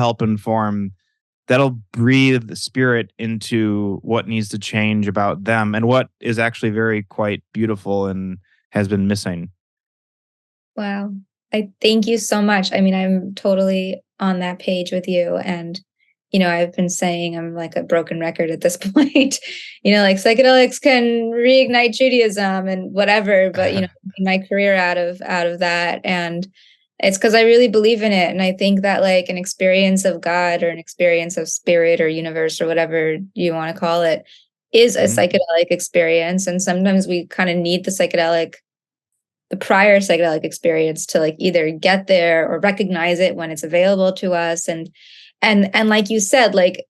[SPEAKER 1] breathe the spirit into what needs to change about them and what is actually very quite beautiful and has been missing.
[SPEAKER 3] Wow. I thank you so much. I mean, I'm totally on that page with you. And, I've been saying I'm like a broken record at this point. Like psychedelics can reignite Judaism and whatever, but my career out of that. And it's because I really believe in it. And I think that like an experience of God or an experience of spirit or universe or whatever you want to call it is a psychedelic experience. And sometimes we kind of need the prior psychedelic experience to like either get there or recognize it when it's available to us. And like you said, like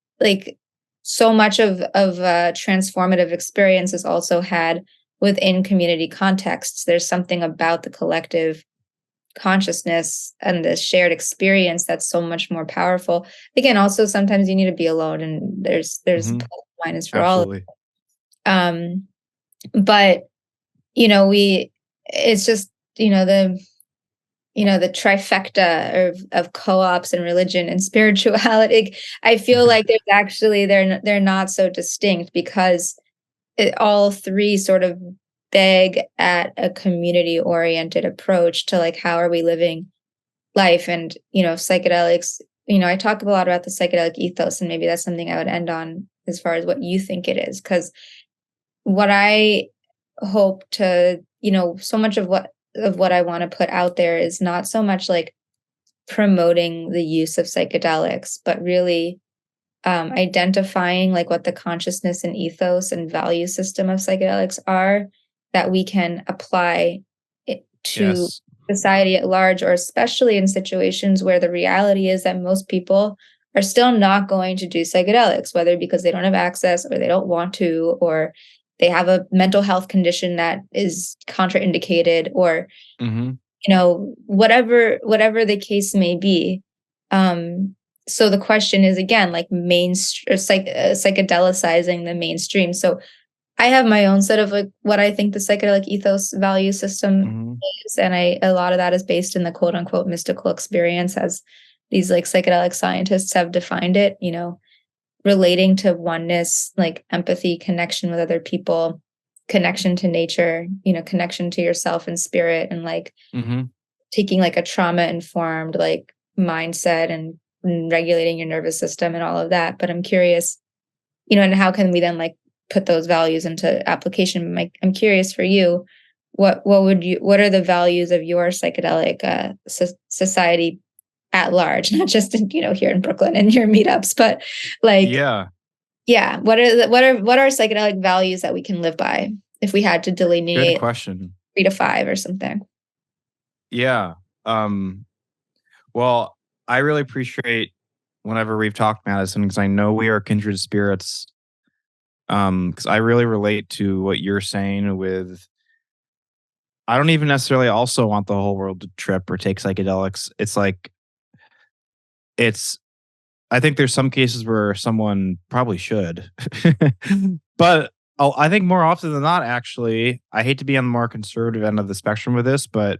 [SPEAKER 3] so much of transformative experience is also had within community contexts. There's something about the collective consciousness and the shared experience that's so much more powerful. Again, also sometimes you need to be alone, and there's plus and minus for
[SPEAKER 1] Absolutely.
[SPEAKER 3] all. But it's just the trifecta of co-ops and religion and spirituality. I feel like there's actually they're not so distinct because all three sort of beg at a community oriented approach to like how are we living life. And psychedelics, I talk a lot about the psychedelic ethos, and maybe that's something I would end on as far as what you think it is, because what I hope to so much of what I want to put out there is not so much like promoting the use of psychedelics, but really identifying like what the consciousness and ethos and value system of psychedelics are that we can apply it to society at large, or especially in situations where the reality is that most people are still not going to do psychedelics, whether because they don't have access or they don't want to, or they have a mental health condition that is contraindicated, or whatever the case may be. So the question is again like psychedelicizing the mainstream. So I have my own set of like what I think the psychedelic ethos value system is, and a lot of that is based in the quote unquote mystical experience, as these like psychedelic scientists have defined it. Relating to oneness, like empathy, connection with other people, connection to nature, connection to yourself and spirit, and like taking like a trauma informed like mindset and regulating your nervous system and all of that. But I'm curious, and how can we then like put those values into application? I'm curious for you, what are the values of your psychedelic society at large, not just here in Brooklyn and your meetups, but like what are psychedelic values that we can live by if we had to delineate?
[SPEAKER 1] Good question.
[SPEAKER 3] 3 to 5 or something.
[SPEAKER 1] Well, I really appreciate whenever we've talked, Madison, because I know we are kindred spirits. Because I really relate to what you're saying with, I don't even necessarily also want the whole world to trip or take psychedelics. It's like, I think there's some cases where someone probably should, but I think more often than not, actually, I hate to be on the more conservative end of the spectrum with this, but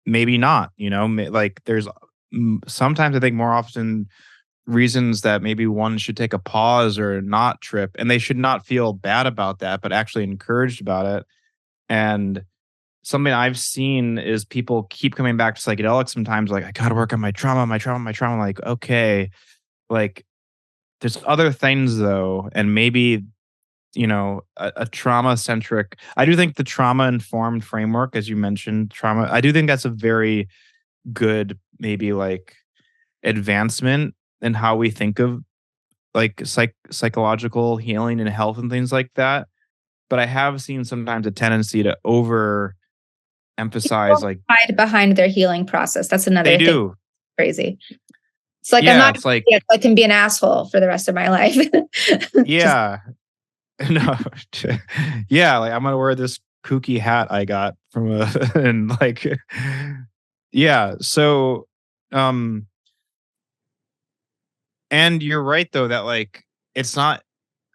[SPEAKER 1] maybe not, like there's sometimes I think more often reasons that maybe one should take a pause or not trip, and they should not feel bad about that, but actually encouraged about it. And something I've seen is people keep coming back to psychedelics sometimes, like, I got to work on my trauma. Like, okay, like there's other things though. And maybe, a trauma centric, I do think the trauma informed framework, as you mentioned, I do think that's a very good, maybe like advancement in how we think of like psychological healing and health and things like that. But I have seen sometimes a tendency to over emphasize like
[SPEAKER 3] hide behind their healing process. That's another
[SPEAKER 1] they
[SPEAKER 3] thing.
[SPEAKER 1] do.
[SPEAKER 3] Crazy. It's like,
[SPEAKER 1] Yeah,
[SPEAKER 3] I'm not,
[SPEAKER 1] it's like,
[SPEAKER 3] I can be an asshole for the rest of my life.
[SPEAKER 1] yeah, no, yeah, like I'm gonna wear this kooky hat I got from a, and like, yeah. So, um, and you're right though that like it's not.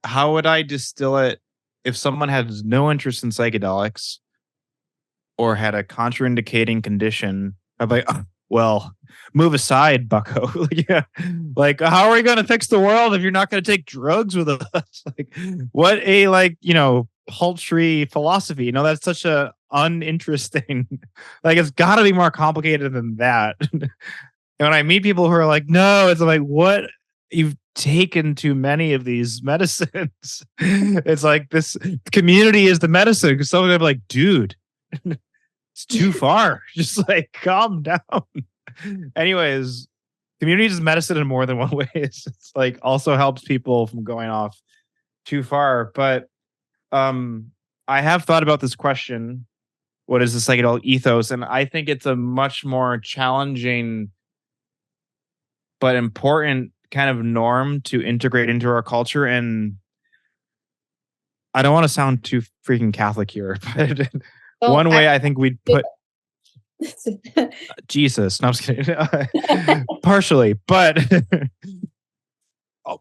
[SPEAKER 1] How would I distill it if someone has no interest in psychedelics or had a contraindicating condition? I'm like, "Oh, well, move aside, bucko." Like, yeah. Like, how are we going to fix the world if you're not going to take drugs with us? Like, what a, like, paltry philosophy. That's such a uninteresting, like, it's got to be more complicated than that. And when I meet people who are like, no, it's like, what? You've taken too many of these medicines. It's like this community is the medicine. Because someone would be like, dude, it's too far. Just like calm down. Anyways, community is medicine in more than one way. It's like also helps people from going off too far. But I have thought about this question. What is the psychedelic ethos? And I think it's a much more challenging but important kind of norm to integrate into our culture. And I don't want to sound too freaking Catholic here, but one way I think we'd put Jesus, no, I'm just kidding. Partially, but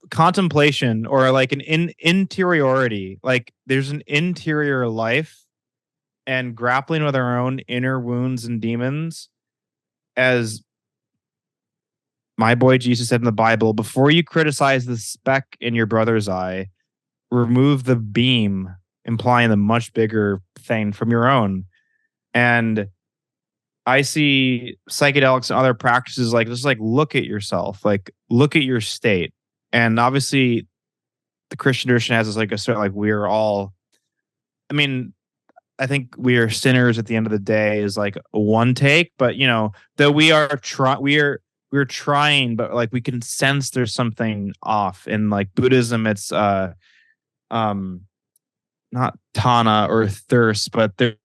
[SPEAKER 1] contemplation or like an interiority, like there's an interior life and grappling with our own inner wounds and demons. As my boy Jesus said in the Bible, before you criticize the speck in your brother's eye, remove the beam, implying the much bigger thing from your own. And I see psychedelics and other practices like just like look at yourself, like look at your state. And obviously the Christian tradition has this like a certain like we're all, I mean, I think we are sinners at the end of the day is like one take, but that we're trying, but like we can sense there's something off. In like Buddhism, it's not Tana or thirst, but there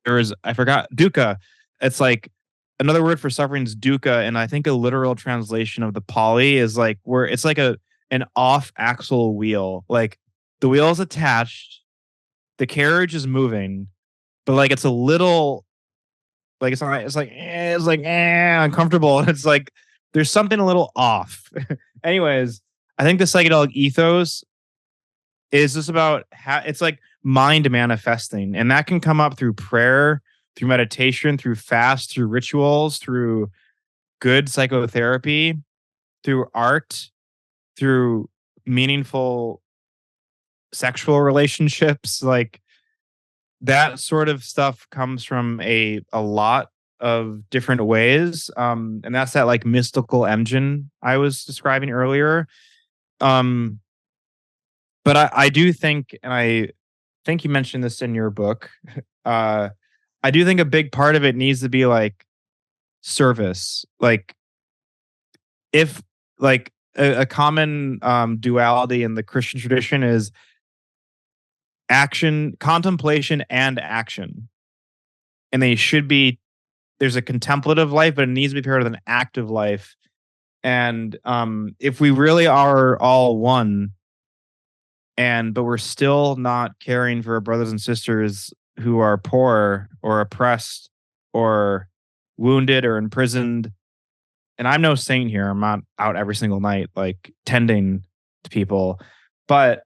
[SPEAKER 1] is, I forgot, dukkha. It's like another word for suffering is dukkha, and I think a literal translation of the Pali is like where it's like an off axle wheel. Like the wheel is attached, the carriage is moving, but like it's a little like it's like uncomfortable. And it's like there's something a little off. Anyways, I think the psychedelic ethos is just about it's like mind manifesting, and that can come up through prayer, through meditation, through fast, through rituals, through good psychotherapy, through art, through meaningful sexual relationships. Like that sort of stuff comes from a lot of different ways. And that's that like mystical engine I was describing earlier. But I do think, and I think you mentioned this in your book, I do think a big part of it needs to be like service. Like if like a common duality in the Christian tradition is action, contemplation and action. And they should be, there's a contemplative life, but it needs to be part of an active life. And if we really are all one, but we're still not caring for our brothers and sisters who are poor or oppressed or wounded or imprisoned. And I'm no saint here. I'm not out every single night, like tending to people. But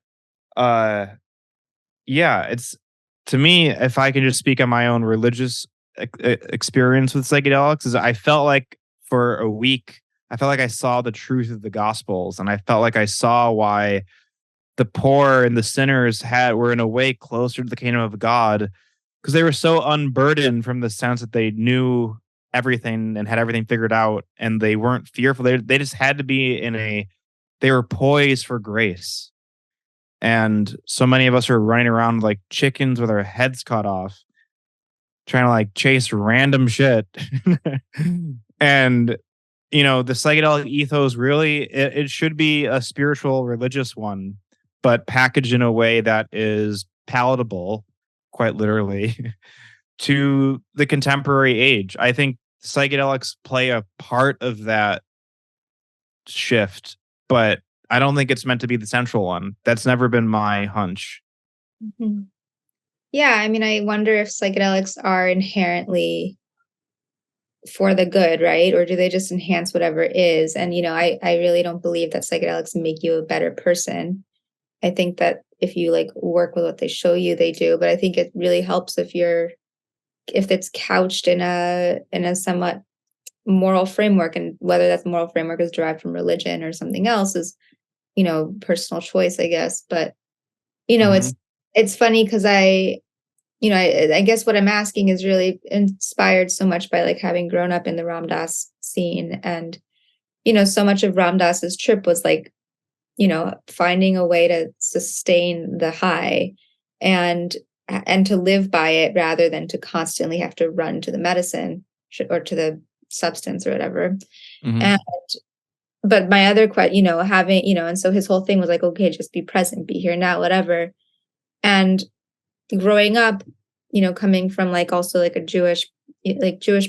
[SPEAKER 1] yeah, it's to me, if I can just speak on my own religious experience with psychedelics, is I felt like for a week, I felt like I saw the truth of the gospels, and I felt like I saw why the poor and the sinners were in a way closer to the kingdom of God, because they were so unburdened from the sense that they knew everything and had everything figured out, and they weren't fearful. They just had to be they were poised for grace. And so many of us are running around like chickens with our heads cut off, trying to like chase random shit. And the psychedelic ethos really, it should be a spiritual, religious one, but packaged in a way that is palatable, quite literally, to the contemporary age. I think psychedelics play a part of that shift, but I don't think it's meant to be the central one. That's never been my hunch.
[SPEAKER 3] Mm-hmm. Yeah, I mean, I wonder if psychedelics are inherently for the good, right? Or do they just enhance whatever is? And, I really don't believe that psychedelics make you a better person. I think that if you like work with what they show you, they do. But I think it really helps if it's couched in a somewhat moral framework, and whether that moral framework is derived from religion or something else is, personal choice, I guess. But, it's funny because I guess what I'm asking is really inspired so much by like having grown up in the Ram Dass scene. And, so much of Ram Dass's trip was like, finding a way to sustain the high and to live by it rather than to constantly have to run to the medicine or to the substance or whatever.
[SPEAKER 1] Mm-hmm.
[SPEAKER 3] But my other question, having, and so his whole thing was like, okay, just be present, be here now, whatever. And growing up, coming from like also like a Jewish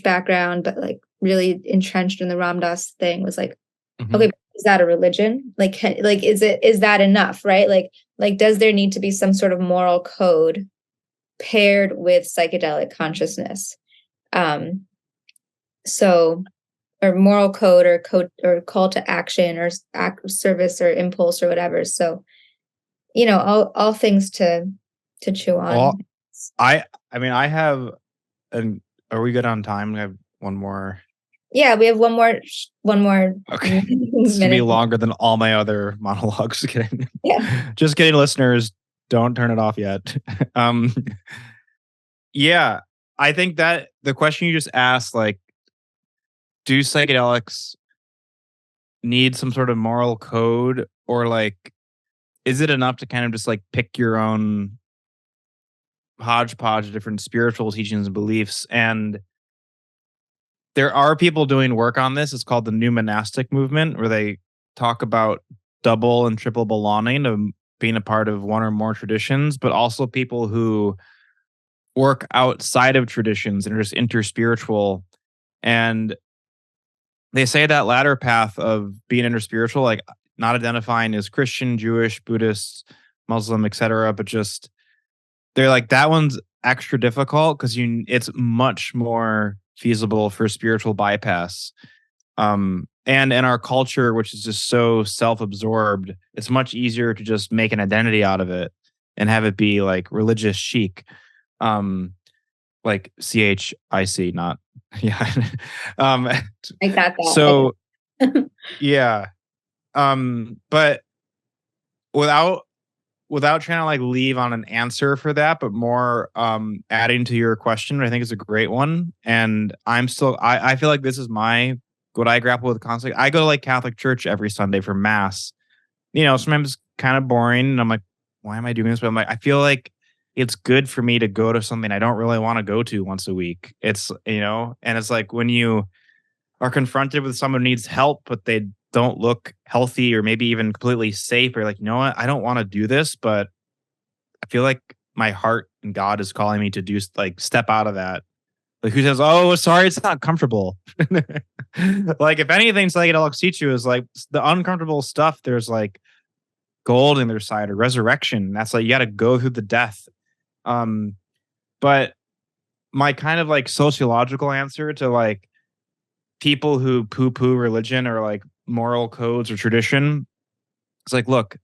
[SPEAKER 3] background, but like really entrenched in the Ram Dass thing, was like, okay, is that a religion? Like is that enough, right? Like does there need to be some sort of moral code paired with psychedelic consciousness? Or moral code or call to action or service or impulse or whatever. So, all things to chew on.
[SPEAKER 1] Well, I mean, I have are we good on time? I have one more.
[SPEAKER 3] Yeah, we have one more.
[SPEAKER 1] Okay. This will be longer than all my other monologues. Kidding.
[SPEAKER 3] Yeah.
[SPEAKER 1] Just kidding, listeners. Don't turn it off yet. Yeah, I think that the question you just asked, like, do psychedelics need some sort of moral code, or like, is it enough to kind of just like pick your own hodgepodge of different spiritual teachings and beliefs? And there are people doing work on this. It's called the New Monastic Movement, where they talk about double and triple belonging of being a part of one or more traditions, but also people who work outside of traditions and are just interspiritual. And they say that latter path of being interspiritual, like not identifying as Christian, Jewish, Buddhist, Muslim, etc., but just they're like, that one's extra difficult because it's much more feasible for spiritual bypass. And in our culture, which is just so self-absorbed, it's much easier to just make an identity out of it and have it be like religious chic. Like CHIC, not yeah.
[SPEAKER 3] I got that.
[SPEAKER 1] So yeah. But without trying to like leave on an answer for that, but more adding to your question, I think is a great one. And I feel like this is what I grapple with constantly. I go to like Catholic church every Sunday for mass. Sometimes it's kind of boring and I'm like, why am I doing this? But I'm like, I feel like it's good for me to go to something I don't really want to go to once a week. It's, and it's like when you are confronted with someone who needs help, but they don't look healthy or maybe even completely safe, or like, you know what, I don't want to do this, but I feel like my heart and God is calling me to do like step out of that. Like, who says, oh, sorry, it's not comfortable. Like, if anything, psychedelics teach you is like the uncomfortable stuff. There's like gold in their side or resurrection. That's like, you got to go through the death. But my kind of like sociological answer to like people who poo-poo religion or like moral codes or tradition, it's like, look,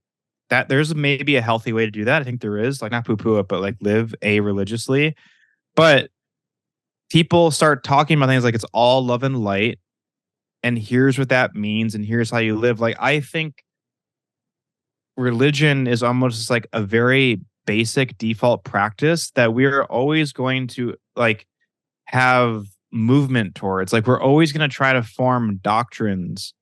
[SPEAKER 1] that there's maybe a healthy way to do that. I think there is, like, not poo-poo it, but like live religiously. But people start talking about things like it's all love and light, and here's what that means, and here's how you live. Like, I think religion is almost just like a very basic default practice that we're always going to like have movement towards. Like, we're always going to try to form doctrines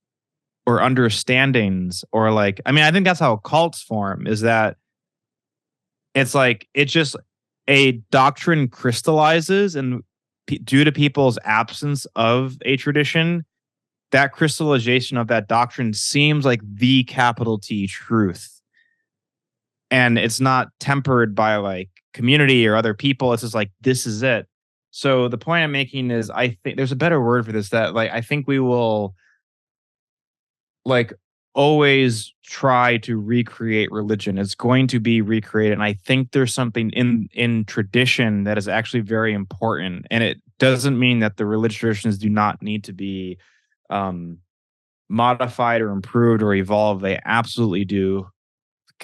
[SPEAKER 1] or understandings, or like, I mean, I think that's how cults form, is that it's like, it's just a doctrine crystallizes, and due to people's absence of a tradition, that crystallization of that doctrine seems like the capital T truth. And it's not tempered by like community or other people. It's just like, this is it. So the point I'm making is, I think there's a better word for this, that like, I think we will like always try to recreate religion. It's going to be recreated. And I think there's something in tradition that is actually very important. And it doesn't mean that the religious traditions do not need to be modified or improved or evolved. They absolutely do,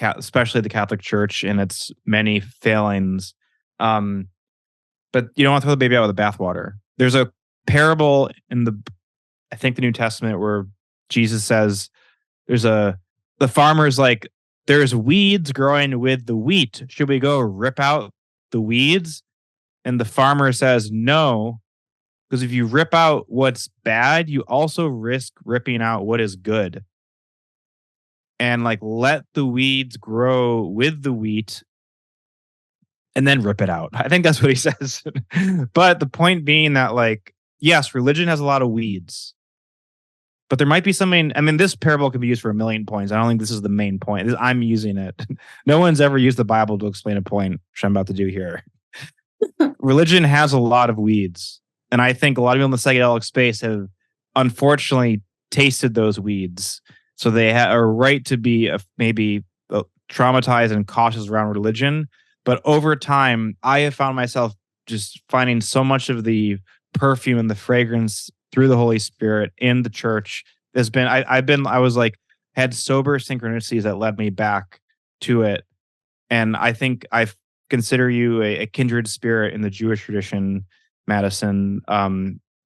[SPEAKER 1] especially the Catholic Church in its many failings. But you don't want to throw the baby out with the bathwater. There's a parable in I think the New Testament, where Jesus says, the farmer's like, there's weeds growing with the wheat. Should we go rip out the weeds? And the farmer says, no, because if you rip out what's bad, you also risk ripping out what is good. And like, let the weeds grow with the wheat and then rip it out. I think that's what he says. But the point being that, like, yes, religion has a lot of weeds, but there might be something. I mean, this parable can be used for a million points. I don't think this is the main point. I'm using it. No one's ever used the Bible to explain a point, which I'm about to do here. Religion has a lot of weeds. And I think a lot of people in the psychedelic space have unfortunately tasted those weeds. So they are right to be maybe traumatized and cautious around religion. But over time, I have found myself just finding so much of the perfume and the fragrance through the Holy Spirit in the church. There's been, I was like, had sober synchronicities that led me back to it. And I think I consider you a kindred spirit in the Jewish tradition, Madison,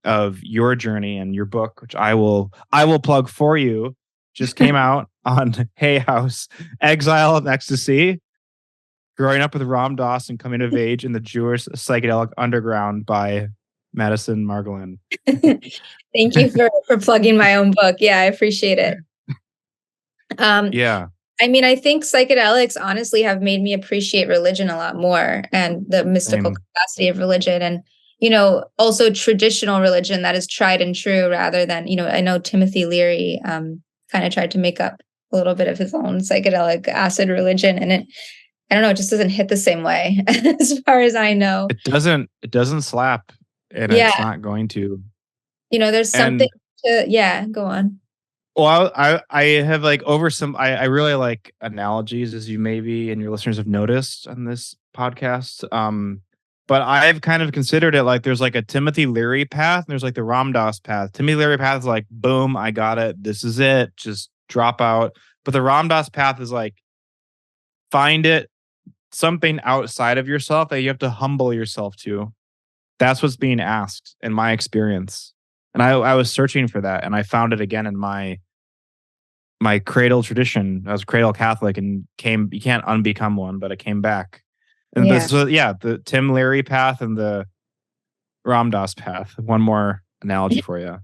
[SPEAKER 1] of your journey, and your book, which I will plug for you, just came out on Hay House, Exile and Ecstasy, Growing Up with Ram Dass and Coming of Age in the Jewish Psychedelic Underground by Madison Margolin.
[SPEAKER 3] Thank you for plugging my own book. Yeah, I appreciate it.
[SPEAKER 1] Yeah.
[SPEAKER 3] I mean, I think psychedelics honestly have made me appreciate religion a lot more, and the mystical capacity of religion, and, you know, also traditional religion that is tried and true, rather than, you know, I know Timothy Leary kind of tried to make up a little bit of his own psychedelic acid religion, and I don't know, it just doesn't hit the same way as far as I know.
[SPEAKER 1] It doesn't slap, and it's not going to.
[SPEAKER 3] You know, there's something go on.
[SPEAKER 1] Well, I have like I really like analogies, as you maybe and your listeners have noticed on this podcast. But I've kind of considered it like there's like a Timothy Leary path and there's like the Ram Dass path. Timothy Leary path is like, boom, I got it. This is it. Just drop out. But the Ram Dass path is like, find it, something outside of yourself that you have to humble yourself to. That's what's being asked in my experience. And I was searching for that, and I found it again in my cradle tradition. I was a cradle Catholic, and you can't unbecome one, but I came back. And the Tim Leary path and the Ram Dass path. One more analogy for you.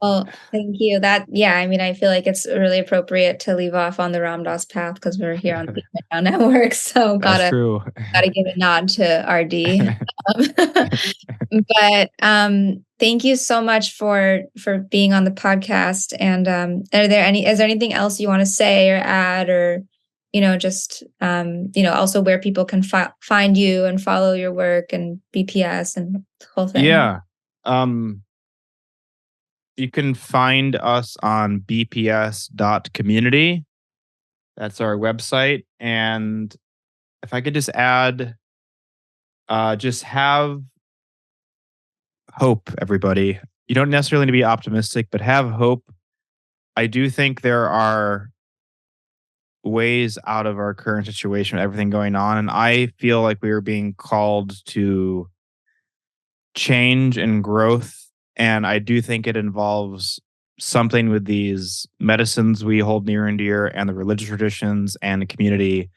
[SPEAKER 3] Well, thank you. I mean, I feel like it's really appropriate to leave off on the Ram Dass path because we're here on the Now Network. So gotta give a nod to RD. But thank you so much for being on the podcast. And is there anything else you want to say or add, or, you know, just also where people can find you and follow your work and BPS and the whole thing?
[SPEAKER 1] Yeah. You can find us on bps.community. That's our website. And if I could just add, just have hope, everybody. You don't necessarily need to be optimistic, but have hope. I do think there are ways out of our current situation with everything going on. And I feel like we are being called to change and growth. And I do think it involves something with these medicines we hold near and dear, and the religious traditions and the community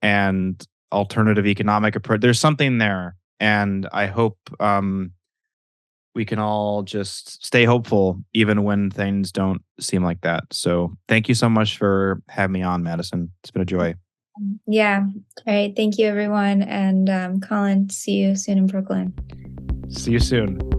[SPEAKER 1] and alternative economic approach. There's something there. And I hope we can all just stay hopeful, even when things don't seem like that. So thank you so much for having me on, Madison. It's been a joy.
[SPEAKER 3] Yeah. All right. Thank you, everyone. And Colin, see you soon in Brooklyn.
[SPEAKER 1] See you soon.